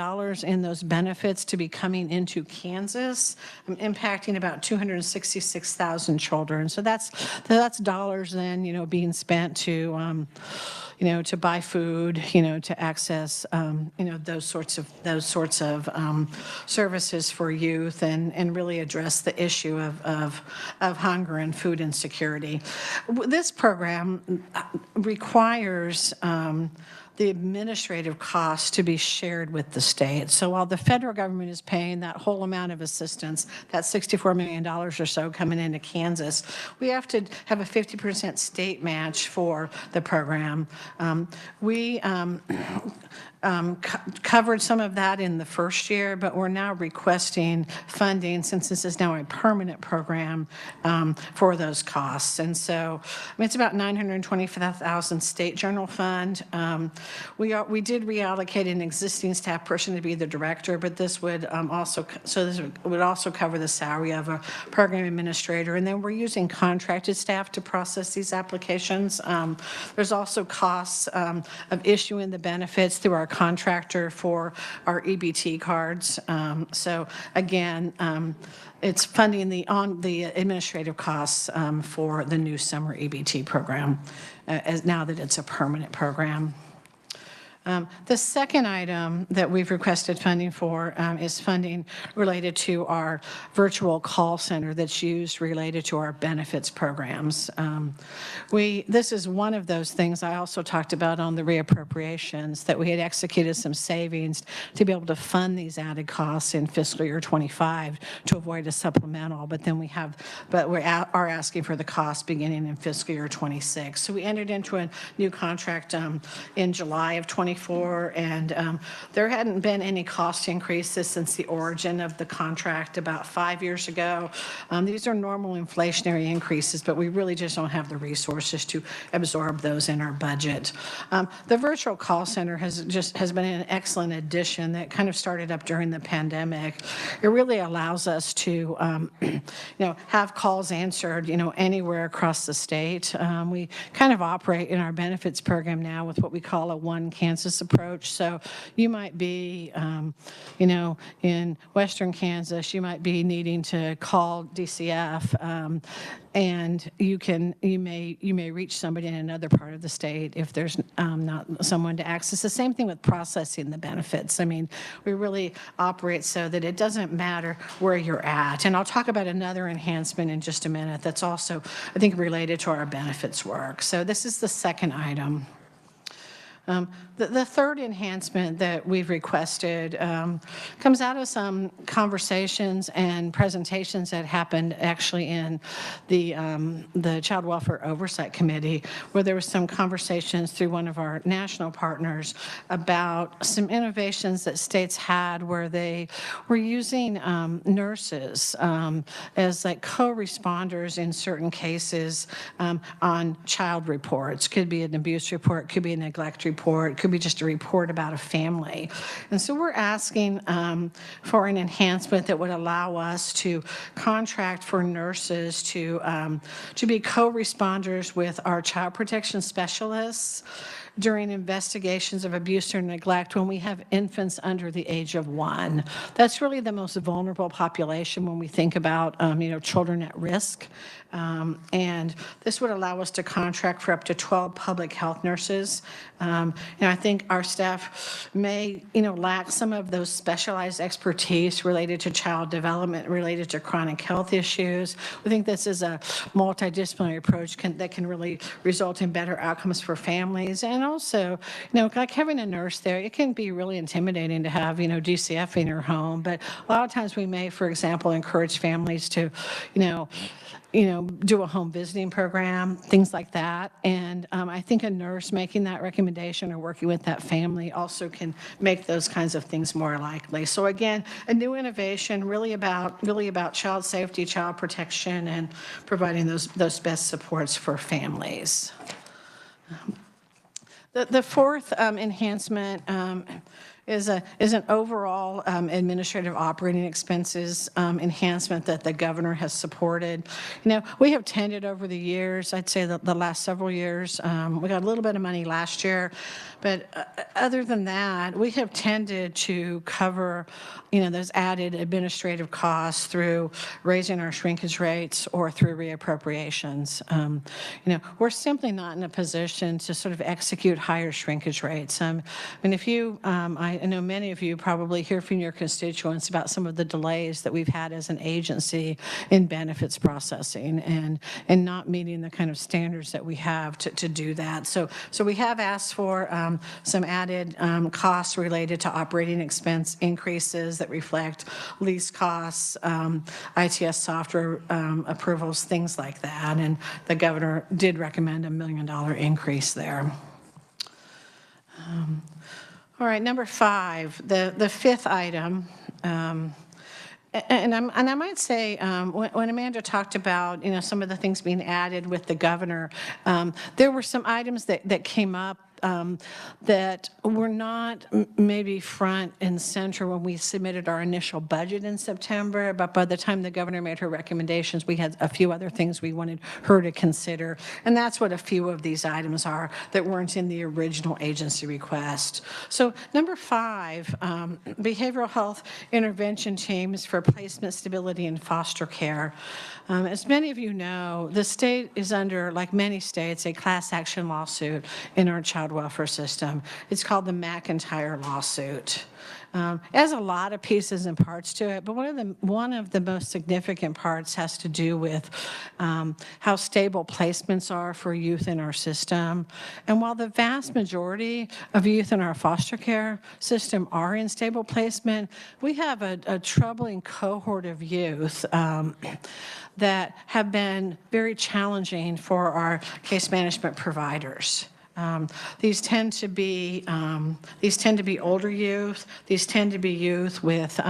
in those benefits to be coming into Kansas, impacting about 266,000 children. So that's dollars then, you know, being spent to, you know, to buy food, you know, to access, you know, those sorts of services for youth and really address the issue of hunger and food insecurity. This program requires the administrative costs to be shared with the state. So while the federal government is paying that whole amount of assistance, that $64 million or so coming into Kansas, we have to have a 50% state match for the program. We covered some of that in the first year, but we're now requesting funding, since this is now a permanent program, for those costs. And so, I mean, it's about $925,000 state general fund. We did reallocate an existing staff person to be the director, but this would this would also cover the salary of a program administrator. And then we're using contracted staff to process these applications. There's also costs of issuing the benefits through our contractor for our EBT cards. So again, it's funding the administrative costs for the new summer EBT program, as now that it's a permanent program. The second item that we've requested funding for is funding related to our virtual call center that's used related to our benefits programs. This is one of those things I also talked about on the reappropriations, that we had executed some savings to be able to fund these added costs in fiscal year 25 to avoid a supplemental, but we are asking for the cost beginning in fiscal year 26. So we entered into a new contract in July of 24, and there hadn't been any cost increases since the origin of the contract about 5 years ago. These are normal inflationary increases, but we really just don't have the resources to absorb those in our budget. The virtual call center has been an excellent addition that kind of started up during the pandemic. It really allows us to, you know, have calls answered, you know, anywhere across the state. We kind of operate in our benefits program now with what we call a One Kansas approach. So you might be, you know, in Western Kansas, you might be needing to call DCF, and you may reach somebody in another part of the state if there's not someone to access. The same thing with processing the benefits. I mean, we really operate so that it doesn't matter where you're at. And I'll talk about another enhancement in just a minute that's also, I think, related to our benefits work. So this is the second item. The third enhancement that we've requested comes out of some conversations and presentations that happened actually in the Child Welfare Oversight Committee, where there was some conversations through one of our national partners about some innovations that states had where they were using nurses as like co-responders in certain cases on child reports. Could be an abuse report, could be a neglect report, could be just a report about a family. And so we're asking for an enhancement that would allow us to contract for nurses to be co-responders with our child protection specialists. during investigations of abuse or neglect when we have infants under the age of 1. That's really the most vulnerable population when we think about, children at risk. And this would allow us to contract for up to 12 public health nurses. I think our staff may, lack some of those specialized expertise related to child development, related to chronic health issues. We think this is a multidisciplinary approach that can really result in better outcomes for families. And also, like having a nurse there, it can be really intimidating to have, DCF in your home. But a lot of times we may, for example, encourage families to, do a home visiting program, things like that. And I think a nurse making that recommendation or working with that family also can make those kinds of things more likely. So again, a new innovation really about child safety, child protection, and providing those best supports for families. The fourth enhancement is an overall administrative operating expenses enhancement that the governor has supported. We have tended over the years, I'd say the last several years, we got a little bit of money last year, but other than that, we have tended to cover, those added administrative costs through raising our shrinkage rates or through reappropriations. We're simply not in a position to sort of execute higher shrinkage rates. If you, I know many of you probably hear from your constituents about some of the delays that we've had as an agency in benefits processing and not meeting the kind of standards that we have to do that. So we have asked for some added costs related to operating expense increases that reflect lease costs, ITS software approvals, things like that. And the governor did recommend $1 million increase there. All right, number 5, the fifth item. And I might say, when Amanda talked about, some of the things being added with the governor, there were some items that came up that were not maybe front and center when we submitted our initial budget in September, but by the time the governor made her recommendations, we had a few other things we wanted her to consider. And that's what a few of these items are that weren't in the original agency request. So number 5, behavioral health intervention teams for placement, stability, and foster care. As many of you know, the state is under, like many states, a class action lawsuit in our child welfare system. It's called the McIntyre lawsuit. It has a lot of pieces and parts to it, but one of the most significant parts has to do with how stable placements are for youth in our system. And while the vast majority of youth in our foster care system are in stable placement, we have a troubling cohort of youth that have been very challenging for our case management providers. These tend to be older youth. These tend to be youth with,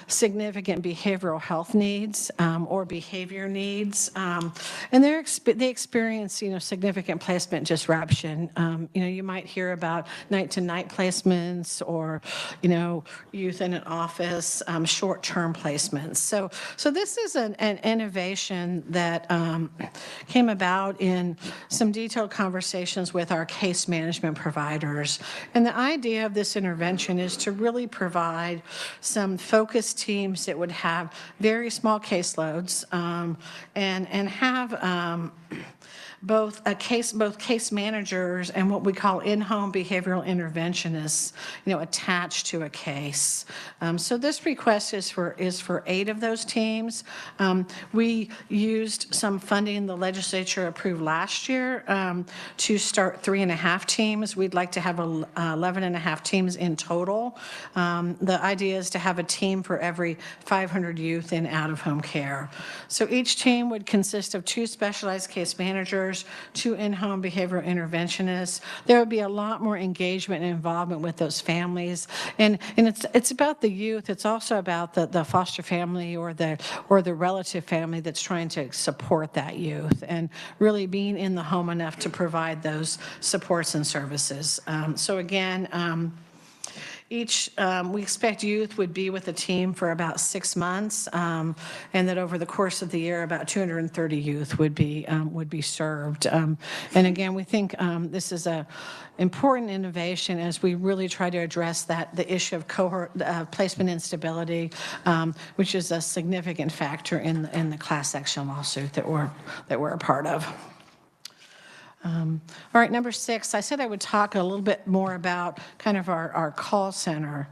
significant behavioral health needs or behavior needs, and they experience, significant placement disruption. You might hear about night-to-night placements or, youth in an office, short-term placements. So this is an innovation that came about in some detailed conversations with our case management providers. And the idea of this intervention is to really provide some focused teams that would have very small caseloads and have both case managers and what we call in-home behavioral interventionists, attached to a case. So this request is for 8 of those teams. We used some funding the legislature approved last year to start 3.5 teams. We'd like to have 11.5 teams in total. The idea is to have a team for every 500 youth in out-of-home care. So each team would consist of 2 specialized case managers, 2 in-home behavioral interventionists. There would be a lot more engagement and involvement with those families. And it's about the youth. It's also about the foster family or the relative family that's trying to support that youth and really being in the home enough to provide those supports and services. So again, We expect youth would be with the team for about 6 months, and that over the course of the year, about 230 youth would be served. And again, we think this is a important innovation as we really try to address the issue of cohort placement instability, which is a significant factor in the class action lawsuit that we're a part of. All right, number 6, I said I would talk a little bit more about kind of our call center.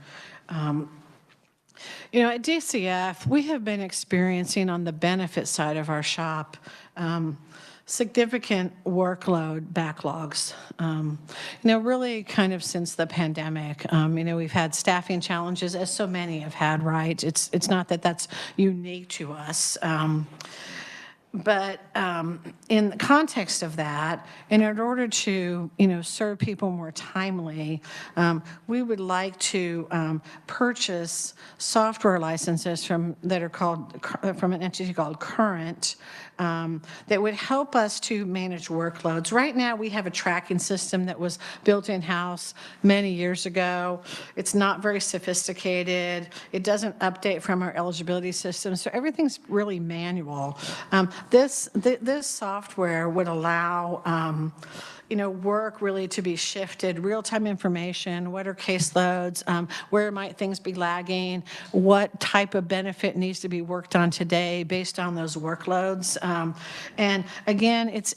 You know, at DCF, we have been experiencing on the benefit side of our shop significant workload backlogs. You know, really kind of since the pandemic. You know, we've had staffing challenges, as so many have had, right? It's not that that's unique to us. But in the context of that, and in order to, you know, serve people more timely, we would like to purchase software licenses from an entity called Current, that would help us to manage workloads. Right now, we have a tracking system that was built in-house many years ago. It's not very sophisticated. It doesn't update from our eligibility system, so everything's really manual. This software would allow you know, work really to be shifted, real-time information, what are caseloads, where might things be lagging, what type of benefit needs to be worked on today based on those workloads. And again, it's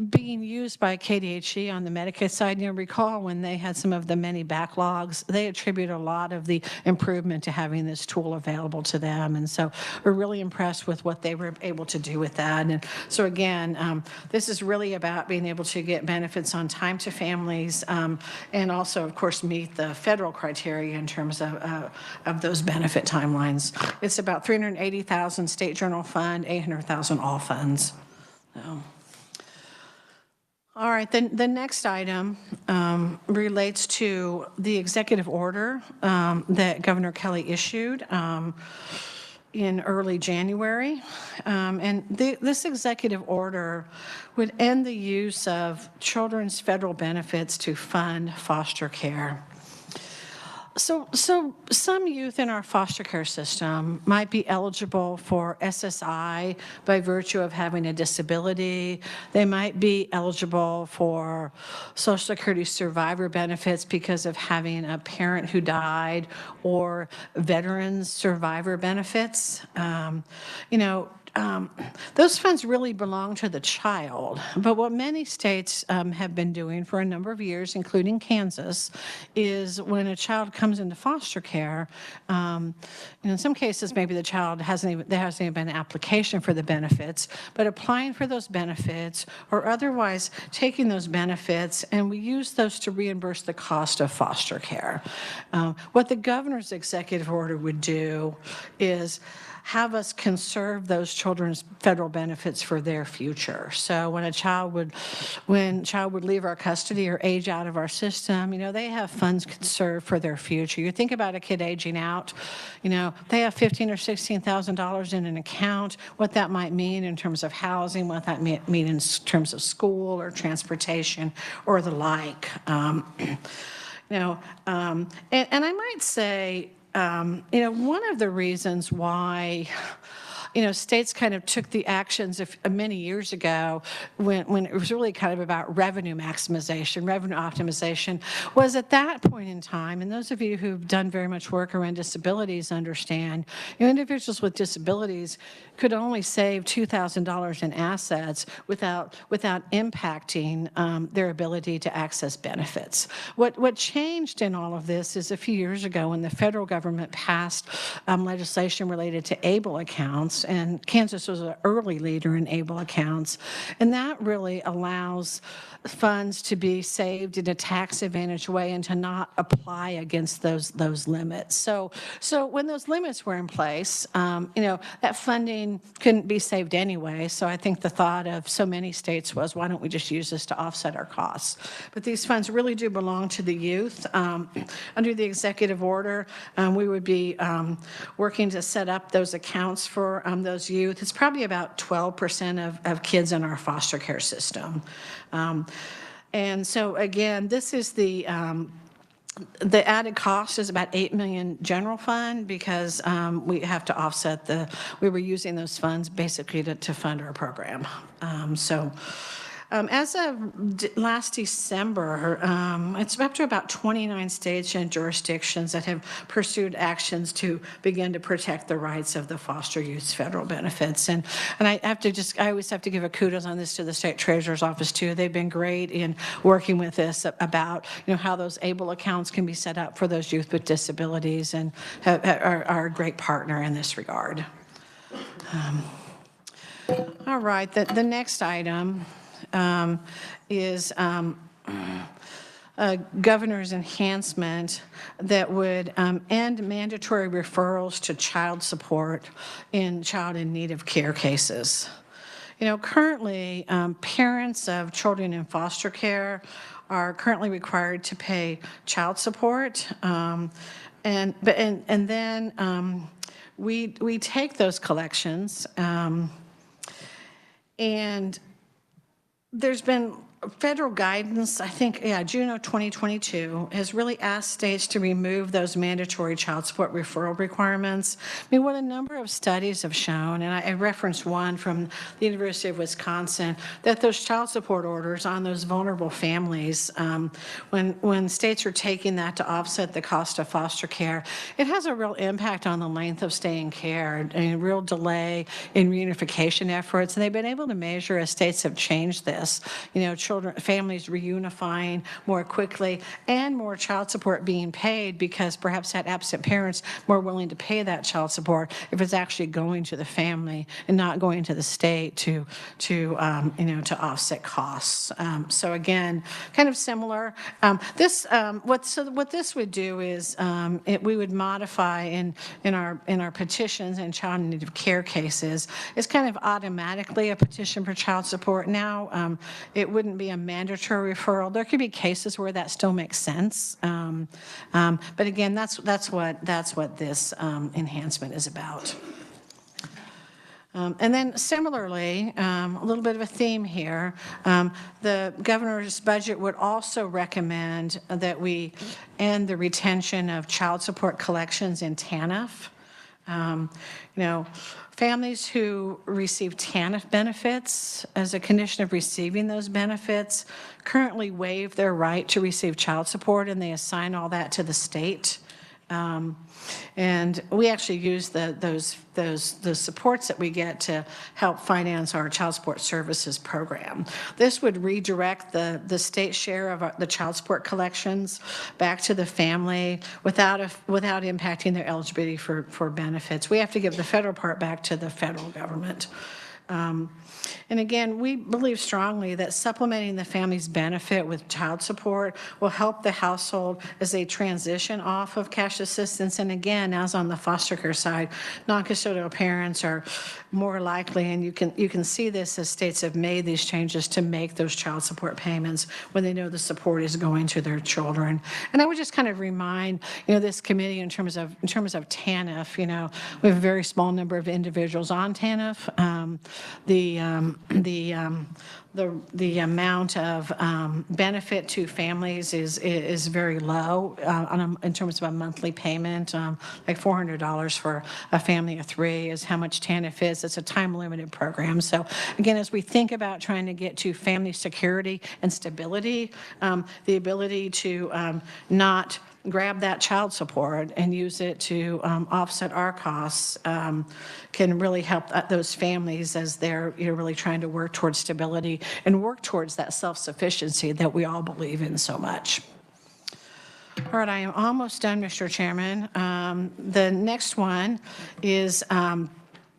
being used by KDHE on the Medicaid side. You know, recall when they had some of the many backlogs, they attribute a lot of the improvement to having this tool available to them. And so we're really impressed with what they were able to do with that. And so again, this is really about being able to get benefits on time to families, and also, of course, meet the federal criteria in terms of those benefit timelines. It's about $380,000 state general fund, $800,000 all funds. So. All right, then the next item relates to the executive order that Governor Kelly issued in early January. And this executive order would end the use of children's federal benefits to fund foster care. So some youth in our foster care system might be eligible for SSI by virtue of having a disability. They might be eligible for Social Security survivor benefits because of having a parent who died, or veterans survivor benefits. You know, those funds really belong to the child. But what many states have been doing for a number of years, including Kansas, is when a child comes into foster care, in some cases maybe the child there hasn't even been an application for the benefits, but applying for those benefits or otherwise taking those benefits, and we use those to reimburse the cost of foster care. What the governor's executive order would do is have us conserve those children's federal benefits for their future. So when a child would leave our custody or age out of our system, you know, they have funds conserved for their future. You think about a kid aging out, you know, they have $15,000 or $16,000 in an account, what that might mean in terms of housing, what that mean in terms of school or transportation or the like. You know, and I might say, you know, one of the reasons why, you know, states kind of took the actions many years ago when it was really kind of about revenue maximization, revenue optimization, was at that point in time, and those of you who've done very much work around disabilities understand, you know, individuals with disabilities could only save $2,000 in assets without impacting their ability to access benefits. What changed in all of this is a few years ago when the federal government passed legislation related to ABLE accounts, and Kansas was an early leader in ABLE accounts, and that really allows funds to be saved in a tax-advantaged way and to not apply against those limits. So when those limits were in place, you know, that funding couldn't be saved anyway. So I think the thought of so many states was, why don't we just use this to offset our costs? But these funds really do belong to the youth. Under the executive order, we would be working to set up those accounts for those youth. It's probably about 12% of kids in our foster care system. And so again, this is the The added cost is about 8 million general fund because we have to offset we were using those funds basically to fund our program. As of last December, it's up to about 29 states and jurisdictions that have pursued actions to begin to protect the rights of the foster youth's federal benefits. And I always have to give a kudos on this to the state treasurer's office too. They've been great in working with us about, how those ABLE accounts can be set up for those youth with disabilities, and are a great partner in this regard. All right, the next item is a governor's enhancement that would end mandatory referrals to child support in child in need of care cases. Currently, parents of children in foster care are currently required to pay child support, and then we take those collections, and there's been federal guidance, I think, June of 2022, has really asked states to remove those mandatory child support referral requirements. What a number of studies have shown, and I referenced one from the University of Wisconsin, that those child support orders on those vulnerable families, when states are taking that to offset the cost of foster care, it has a real impact on the length of stay in care, and a real delay in reunification efforts. And they've been able to measure, as states have changed this, families reunifying more quickly, and more child support being paid because perhaps had absent parents more willing to pay that child support if it's actually going to the family and not going to the state to offset costs. So again, kind of similar. What this would do is we would modify in our petitions and child in need of care cases. It's kind of automatically a petition for child support now. It wouldn't be a mandatory referral. There could be cases where that still makes sense. But again, that's what this enhancement is about. And then similarly, a little bit of a theme here, the governor's budget would also recommend that we end the retention of child support collections in TANF. Families who receive TANF benefits as a condition of receiving those benefits currently waive their right to receive child support, and they assign all that to the state. And we actually use those supports that we get to help finance our child support services program. This would redirect the state share of the child support collections back to the family without impacting their eligibility for benefits. We have to give the federal part back to the federal government. And again, we believe strongly that supplementing the family's benefit with child support will help the household as they transition off of cash assistance. And again, as on the foster care side, non-custodial parents are more likely, and you can see this as states have made these changes, to make those child support payments when they know the support is going to their children. And I would just kind of remind, this committee in terms of TANF, we have a very small number of individuals on TANF. The amount of benefit to families is very low in terms of a monthly payment. Like $400 for a family of 3 is how much TANF is. It's a time-limited program. So again, as we think about trying to get to family security and stability, the ability to not grab that child support and use it to offset our costs can really help those families as they're really trying to work towards stability and work towards that self-sufficiency that we all believe in so much. All right, I am almost done, Mr. Chairman. The next one is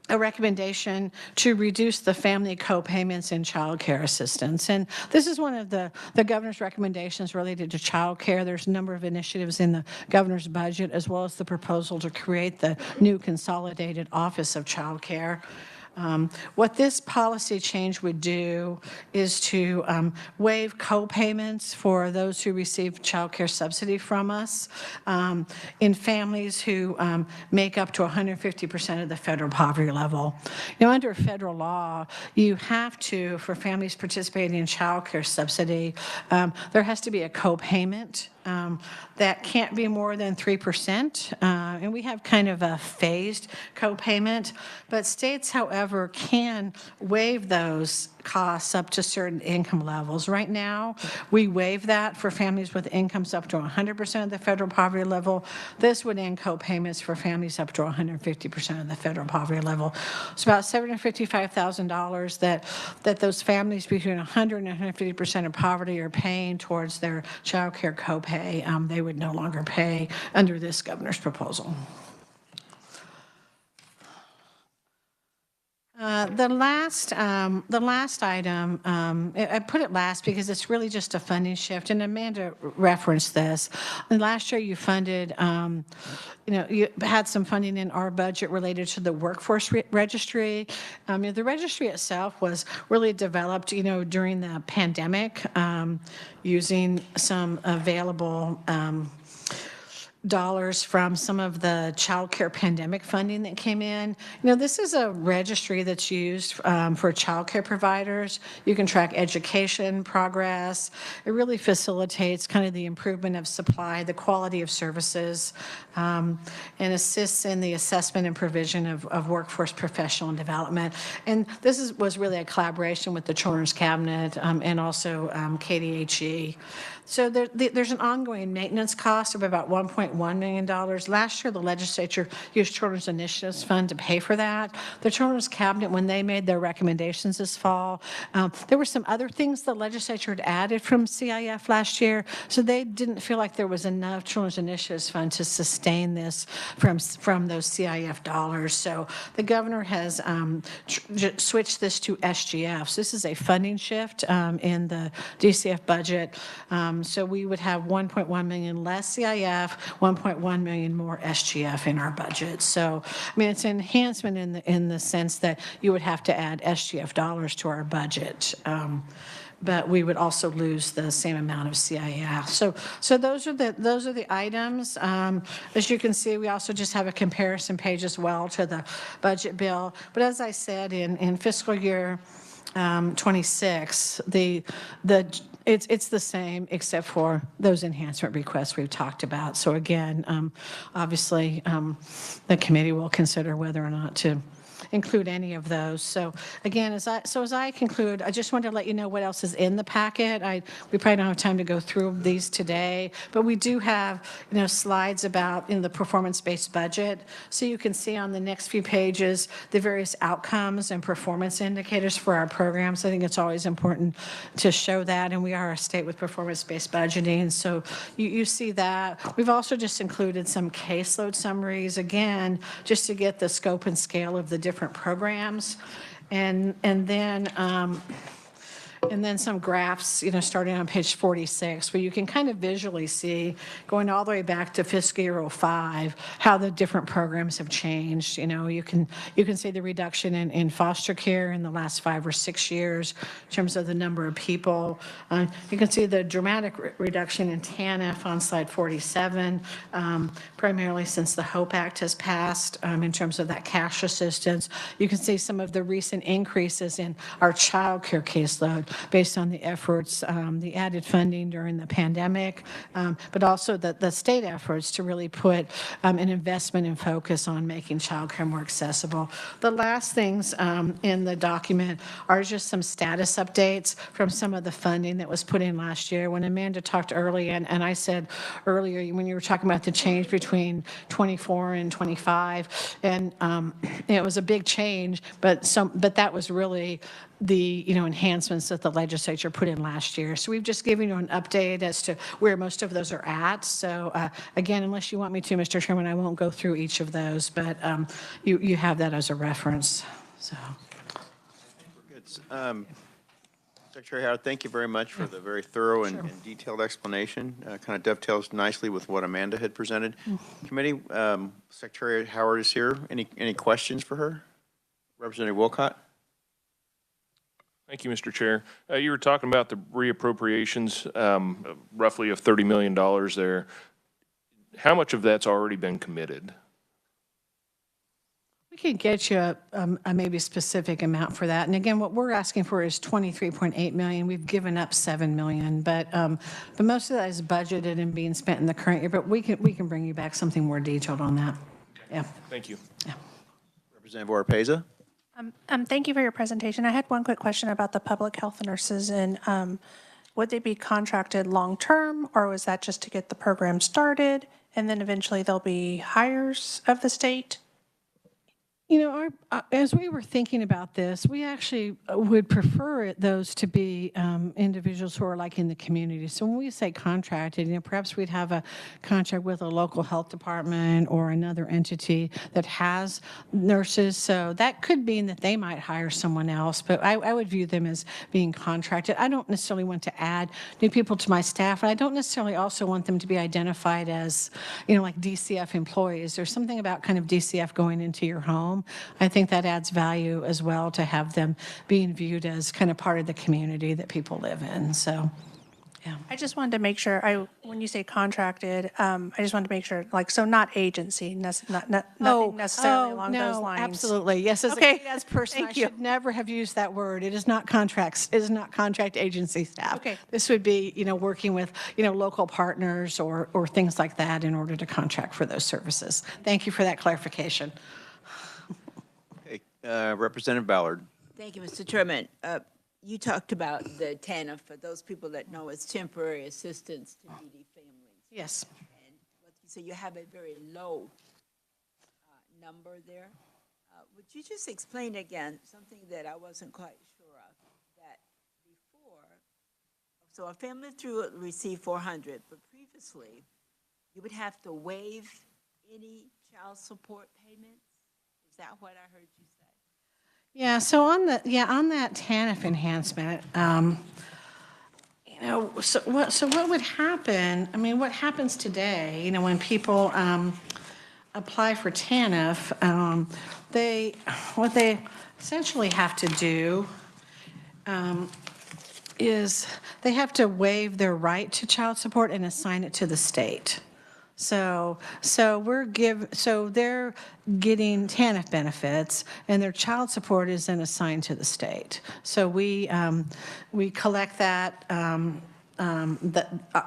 a recommendation to reduce the family co-payments in child care assistance. And this is one of the governor's recommendations related to child care. There's a number of initiatives in the governor's budget, as well as the proposal to create the new consolidated Office of Child Care. What this policy change would do is to waive co-payments for those who receive child care subsidy from us in families who make up to 150% of the federal poverty level. Under federal law, you have to, for families participating in child care subsidy, there has to be a co-payment that can't be more than 3%. And we have kind of a phased copayment, but states, however, can waive those costs up to certain income levels. Right now, we waive that for families with incomes up to 100% of the federal poverty level. This would end co-payments for families up to 150% of the federal poverty level. It's about $755,000 that those families between 100 and 150% of poverty are paying towards their child care copay. They would no longer pay under this governor's proposal. The last item, I put it last because it's really just a funding shift, and Amanda referenced this. And last year you funded, you had some funding in our budget related to the workforce registry. The registry itself was really developed, during the pandemic, using some available dollars from some of the child care pandemic funding that came in. This is a registry that's used for child care providers. You can track education progress. It really facilitates kind of the improvement of supply, the quality of services, and assists in the assessment and provision of workforce professional and development. And this was really a collaboration with the Children's Cabinet and also KDHE. So there's an ongoing maintenance cost of about $1.1 million. Last year, the legislature used Children's Initiatives Fund to pay for that. The Children's Cabinet, when they made their recommendations this fall, there were some other things the legislature had added from CIF last year, so they didn't feel like there was enough Children's Initiatives Fund to sustain this from those CIF dollars. So the governor has switched this to SGF. So this is a funding shift in the DCF budget. So we would have 1.1 million less CIF, 1.1 million more SGF in our budget. So, it's an enhancement in the sense that you would have to add SGF dollars to our budget. But we would also lose the same amount of CIF. So those are the items. As you can see, we also just have a comparison page as well to the budget bill. But as I said, in fiscal year 26, it's the same except for those enhancement requests we've talked about. So again, obviously, the committee will consider whether or not to include any of those. So again, as I conclude, I just wanted to let you know what else is in the packet. We probably don't have time to go through these today, but we do have slides about the performance-based budget. So you can see on the next few pages the various outcomes and performance indicators for our programs. I think it's always important to show that, and we are a state with performance-based budgeting. So you see that. We've also just included some caseload summaries, again, just to get the scope and scale of the different programs, and then some graphs, starting on page 46, where you can kind of visually see, going all the way back to fiscal year 05, how the different programs have changed. You can see the reduction in foster care in the last 5 or 6 years in terms of the number of people. You can see the dramatic reduction in TANF on slide 47, primarily since the HOPE Act has passed in terms of that cash assistance. You can see some of the recent increases in our child care caseload based on the efforts, the added funding during the pandemic, but also the state efforts to really put an investment and focus on making child care more accessible. The last things in the document are just some status updates from some of the funding that was put in last year. When Amanda talked earlier, and I said earlier, when you were talking about the change between 24 and 25, and it was a big change, but that was really the enhancements that the legislature put in last year. So we've just given you an update as to where most of those are at. So again, unless you want me to, Mr. Chairman, I won't go through each of those, but you have that as a reference. So. Good. Secretary Howard, thank you very much for the very thorough and detailed explanation. Kind of dovetails nicely with what Amanda had presented. Committee, Secretary Howard is here. Any questions for her? Representative Wolcott? Thank you, Mr. Chair. You were talking about the reappropriations, roughly of $30 million there. How much of that's already been committed? We could get you a maybe specific amount for that. And again, what we're asking for is 23.8 million. We've given up 7 million, but most of that is budgeted and being spent in the current year. But we can bring you back something more detailed on that. Yeah. Thank you. Representative Oropeza? Thank you for your presentation. I had one quick question about the public health nurses, and would they be contracted long-term, or was that just to get the program started, and then eventually they'll be hires of the state? You know, as we were thinking about this, we actually would prefer those to be individuals who are like in the community. So when we say contracted, you know, perhaps we'd have a contract with a local health department or another entity that has nurses. So that could mean that they might hire someone else, but I would view them as being contracted. I don't necessarily want to add new people to my staff, and I don't necessarily also want them to be identified as, you know, like DCF employees. There's something about kind of DCF going into your home. I think that adds value as well to have them being viewed as kind of part of the community that people live in. So, yeah. I just wanted to make sure, when you say contracted, I just wanted to make sure, like, so not agency, nothing necessarily along those lines. Absolutely. Yes, Okay. As person, Thank I you. should never have used that word. It is not contracts. It is not contract agency staff. Okay. This would be, you know, working with, you know, local partners or things like that in order to contract for those services. Thank you for that clarification. Representative Ballard? Thank you, Mr. Chairman. You talked about the TANF, for those people that know, it's temporary assistance to needy families. Yes. And so you have a very low number there. Would you just explain again something that I wasn't quite sure of? That before, so a family through received 400, but previously you would have to waive any child support payments? Is that what I heard you say? Yeah, so on that TANF enhancement, you know, so what would happen, I mean, what happens today, you know, when people apply for TANF, what they essentially have to do is they have to waive their right to child support and assign it to the state. So they're getting TANF benefits, and their child support is then assigned to the state. So we collect that.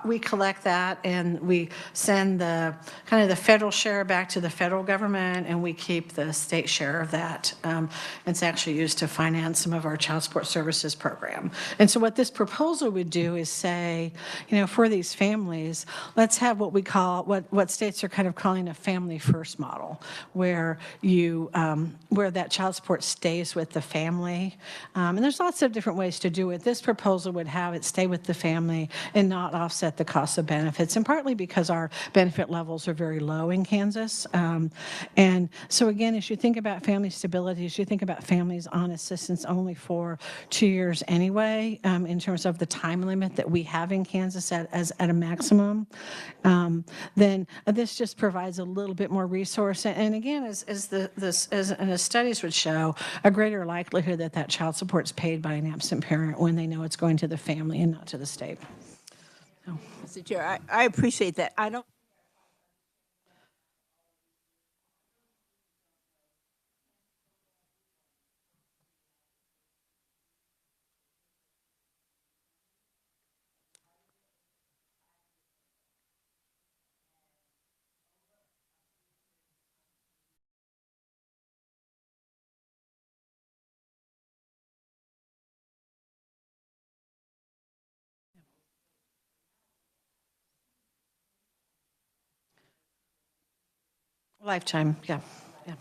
We collect that, and we send the kind of the federal share back to the federal government, and we keep the state share of that. It's actually used to finance some of our child support services program. And so what this proposal would do is say, you know, for these families, let's have what we call, what states are kind of calling a family first model, where where that child support stays with the family. And there's lots of different ways to do it. This proposal would have it stay with the family and not offset the cost of benefits, and partly because our benefit levels are very low in Kansas. And so again, as you think about family stability, as you think about families on assistance only for 2 years anyway, in terms of the time limit that we have in Kansas at a maximum, then this just provides a little bit more resource. And again, as studies would show, a greater likelihood that that child support is paid by an absent parent when they know it's going to the family and not to the state. Mr. Chair, I appreciate that. I don't. Lifetime, yeah. Yeah.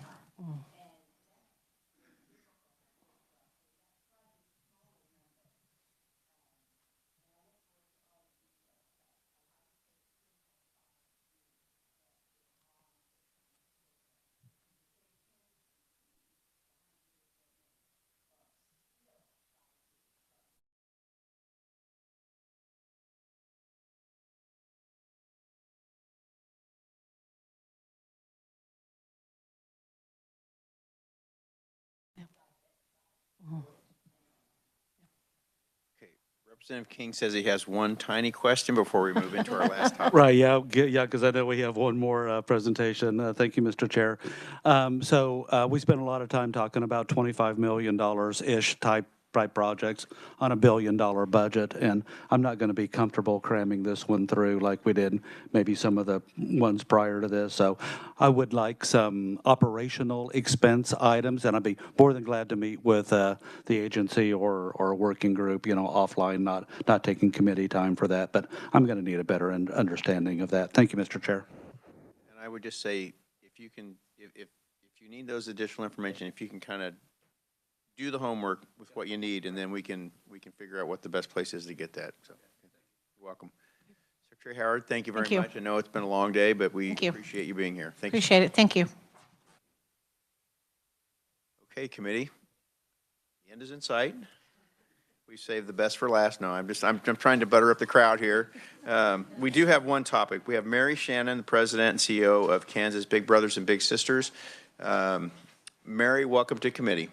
Representative King says he has one tiny question before we move into our last topic. Right, yeah, because I know we have one more presentation. Thank you, Mr. Chair. We spent a lot of time talking about $25 million-ish type projects on a $1 billion budget, and I'm not going to be comfortable cramming this one through like we did maybe some of the ones prior to this. So I would like some operational expense items, and I'd be more than glad to meet with the agency or a working group, offline, not taking committee time for that. But I'm going to need a better understanding of that. Thank you, Mr. Chair. And I would just say, if you can, if you need those additional information, if you can kind of do the homework with what you need, and then we can figure out what the best place is to get that. So, you're welcome. Secretary Howard, thank you very much. I know it's been a long day, but we appreciate you being here. Thank you. Appreciate it. Thank you. Okay, committee. The end is in sight. We saved the best for last. No, I'm trying to butter up the crowd here. We do have one topic. We have Mary Shannon, the president and CEO of Kansas Big Brothers and Big Sisters. Mary, welcome to committee.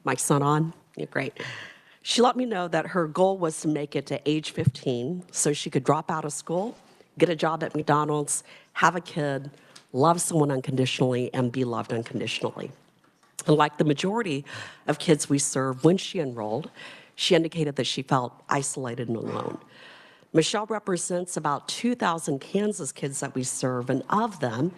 My son on? Yeah, great. She let me know that her goal was to make it to age 15 so she could drop out of school, get a job at McDonald's, have a kid, love someone unconditionally, and be loved unconditionally. And like the majority of kids we serve, when she enrolled, she indicated that she felt isolated and alone. Michelle represents about 2,000 Kansas kids that we serve, and of them,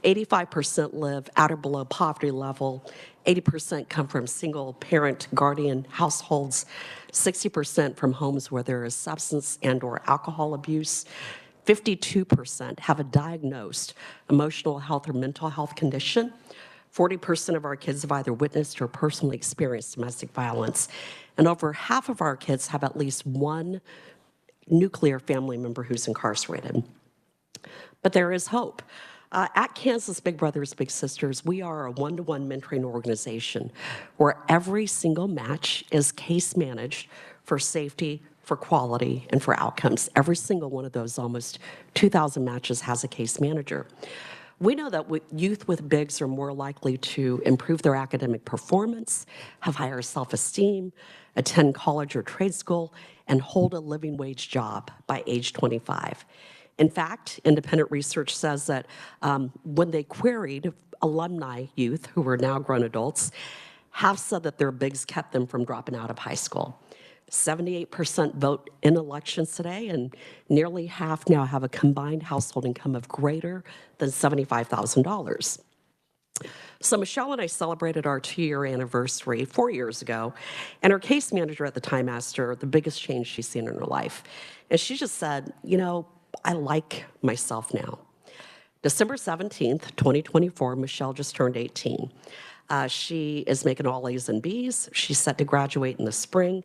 85% live at or below poverty level, 80% come from single-parent guardian households, 60% from homes where there is substance and/or alcohol abuse, 52% have a diagnosed emotional health or mental health condition, 40% of our kids have either witnessed or personally experienced domestic violence, and over half of our kids have at least one nuclear family member who's incarcerated. But there is hope. At Kansas Big Brothers Big Sisters, we are a one-to-one mentoring organization where every single match is case managed for safety, for quality, and for outcomes. Every single one of those almost 2,000 matches has a case manager. We know that youth with BIGs are more likely to improve their academic performance, have higher self-esteem, attend college or trade school, and hold a living wage job by age 25. In fact, independent research says that when they queried alumni youth who are now grown adults, half said that their BIGs kept them from dropping out of high school. 78% vote in elections today, and nearly half now have a combined household income of greater than $75,000. So Michelle and I celebrated our 2-year anniversary 4 years ago, and her case manager at the time asked her the biggest change she's seen in her life. And she just said, I like myself now. December 17th, 2024, Michelle just turned 18. She is making all A's and B's. She's set to graduate in the spring.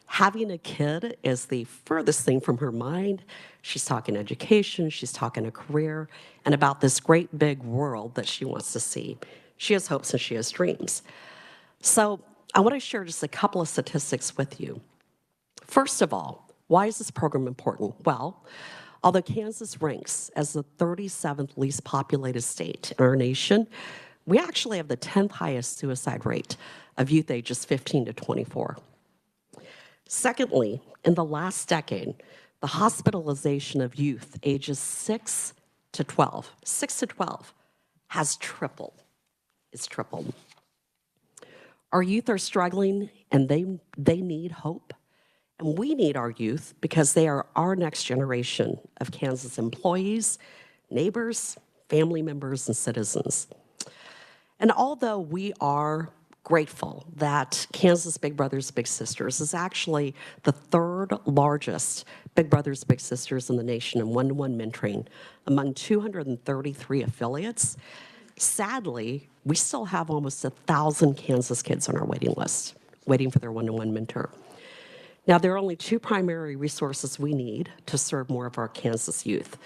Having a kid is the furthest thing from her mind. She's talking education, she's talking a career, and about this great big world that she wants to see. She has hopes and she has dreams. So I want to share just a couple of statistics with you. First of all, why is this program important? Well, although Kansas ranks as the 37th least populated state in our nation, we actually have the 10th highest suicide rate of youth ages 15 to 24. Secondly, in the last decade, the hospitalization of youth ages 6 to 12 has tripled. It's tripled. Our youth are struggling, and they need hope. And we need our youth because they are our next generation of Kansas employees, neighbors, family members, and citizens. And although we are grateful that Kansas Big Brothers Big Sisters is actually the third largest Big Brothers Big Sisters in the nation in one-to-one mentoring among 233 affiliates, sadly, we still have almost 1,000 Kansas kids on our waiting list. waiting for their one-on-one mentor. Now, there are only two primary resources we need to serve more of our Kansas youth: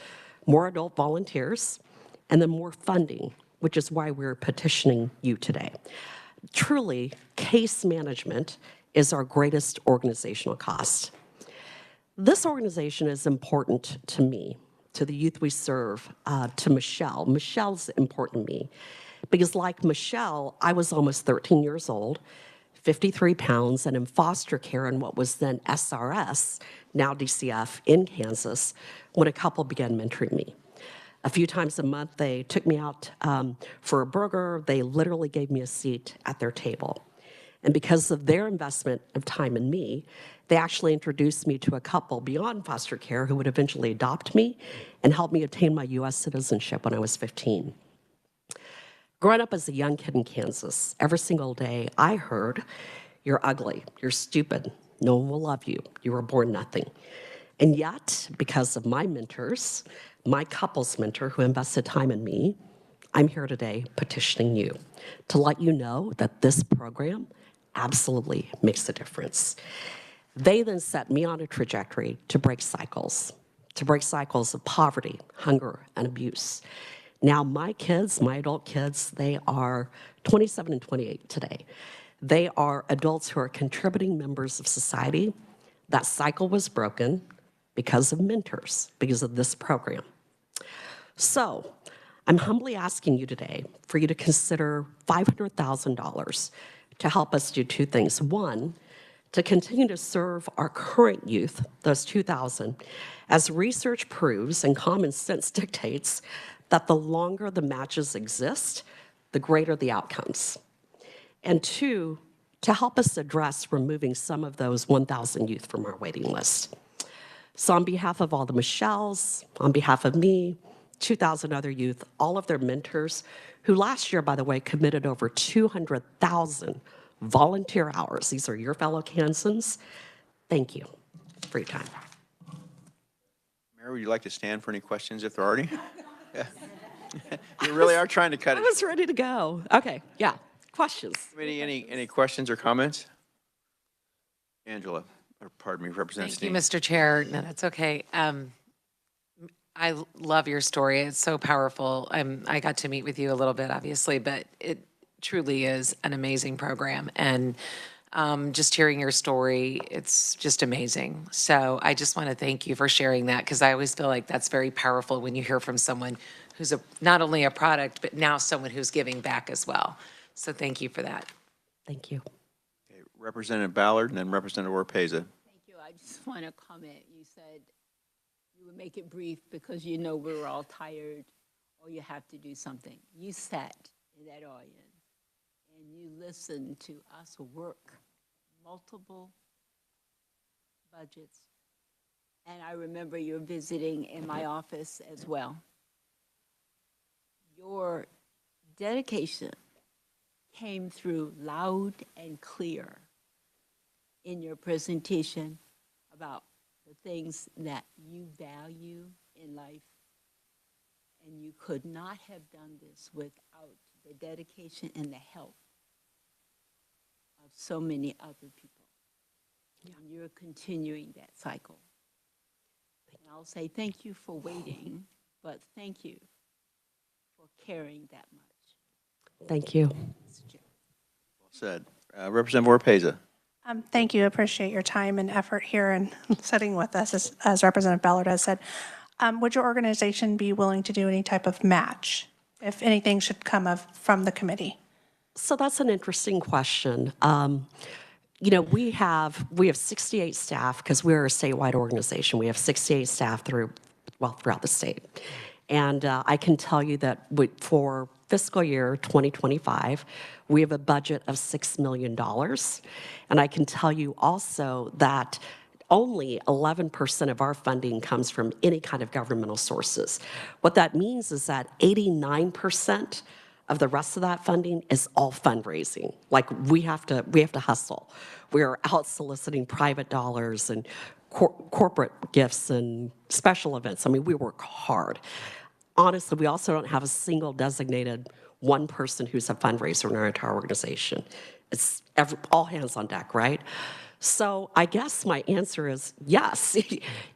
more adult volunteers and then more funding, which is why we're petitioning you today. Truly, case management is our greatest organizational cost. This organization is important to me, to the youth we serve, to Michelle. Michelle's important to me because, like Michelle, I was almost 13 years old, 53 pounds, and in foster care in what was then SRS, now DCF, in Kansas, when a couple began mentoring me. A few times a month, they took me out for a burger. They literally gave me a seat at their table. And because of their investment of time in me, they actually introduced me to a couple beyond foster care who would eventually adopt me and help me obtain my U.S. citizenship when I was 15. Growing up as a young kid in Kansas, every single day I heard, "You're ugly, you're stupid, no one will love you, you were born nothing." And yet, because of my mentors, my couple's mentor who invested time in me, I'm here today petitioning you to let you know that this program absolutely makes a difference. They then set me on a trajectory to break cycles of poverty, hunger, and abuse. Now, my kids, my adult kids, they are 27 and 28 today. They are adults who are contributing members of society. That cycle was broken because of mentors, because of this program. So, I'm humbly asking you today for you to consider $500,000 to help us do two things. One, to continue to serve our current youth, those 2,000, as research proves and common sense dictates that the longer the matches exist, the greater the outcomes. And two, to help us address removing some of those 1,000 youth from our waiting list. So on behalf of all the Michelles, on behalf of me, 2,000 other youth, all of their mentors, who last year, by the way, committed over 200,000 volunteer hours. These are your fellow Kansans. Thank you for your time. Mayor, would you like to stand for any questions if there are any? Yeah. You really are trying to cut it. I was ready to go. Okay, yeah. Questions? Committee, any questions or comments? Angela, or pardon me, Representative Thank you, Mr. Chair. No, that's okay. I love your story. It's so powerful. I got to meet with you a little bit, obviously, but it truly is an amazing program. And just hearing your story, it's just amazing. So I just want to thank you for sharing that, because I always feel like that's very powerful when you hear from someone who's not only a product, but now someone who's giving back as well. So thank you for that. Thank you. Okay, Representative Ballard and then Representative Orpeza. Thank you. I just want to comment. You said you would make it brief because you know we were all tired or you have to do something. You sat in that audience and you listened to us work multiple budgets. And I remember you visiting in my office as well. Your dedication came through loud and clear in your presentation about the things that you value in life. And you could not have done this without the dedication and the help of so many other people. Yeah. And you're continuing that cycle. And I'll say thank you for waiting, but thank you for caring that much. Thank you. Well said. Representative Orpeza. Thank you. Appreciate your time and effort here and sitting with us, as Representative Ballard has said. Would your organization be willing to do any type of match if anything should come from the committee? So that's an interesting question. You know, we have 68 staff because we're a statewide organization. We have 68 staff throughout the state. And I can tell you that for fiscal year 2025, we have a budget of $6 million. And I can tell you also that only 11% of our funding comes from any kind of governmental sources. What that means is that 89% of the rest of that funding is all fundraising. Like we have to hustle. We're out soliciting private dollars and corporate gifts and special events. I mean, we work hard. Honestly, we also don't have a single designated one person who's a fundraiser in our entire organization. it's all hands on deck, right? So I guess my answer is yes.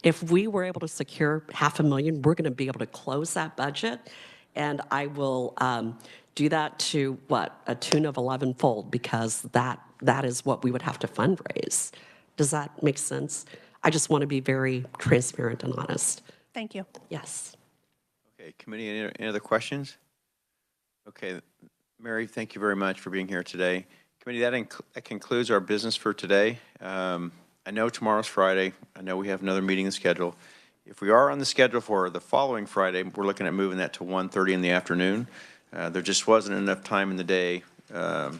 If we were able to secure $500,000, we're going to be able to close that budget. And I will do that to a tune of 11-fold, because that is what we would have to fundraise. Does that make sense? I just want to be very transparent and honest. Thank you. Yes. Okay, committee, any other questions? Okay, Mary, thank you very much for being here today. Committee, that concludes our business for today. I know tomorrow's Friday. I know we have another meeting scheduled. If we are on the schedule for the following Friday, we're looking at moving that to 1:30 in the afternoon. There just wasn't enough time in the day to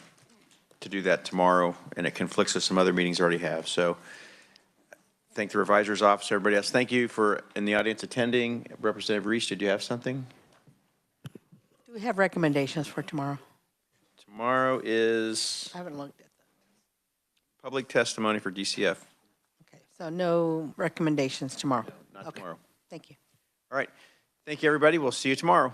do that tomorrow, and it conflicts with some other meetings I already have. So thank the revisor's office, everybody else. Thank you for, in the audience attending. Representative Reese, did you have something? Do we have recommendations for tomorrow? Tomorrow is I haven't looked at them. public testimony for DCF. Okay, so no recommendations tomorrow? Not Okay. tomorrow. Thank you. All right. Thank you, everybody. We'll see you tomorrow.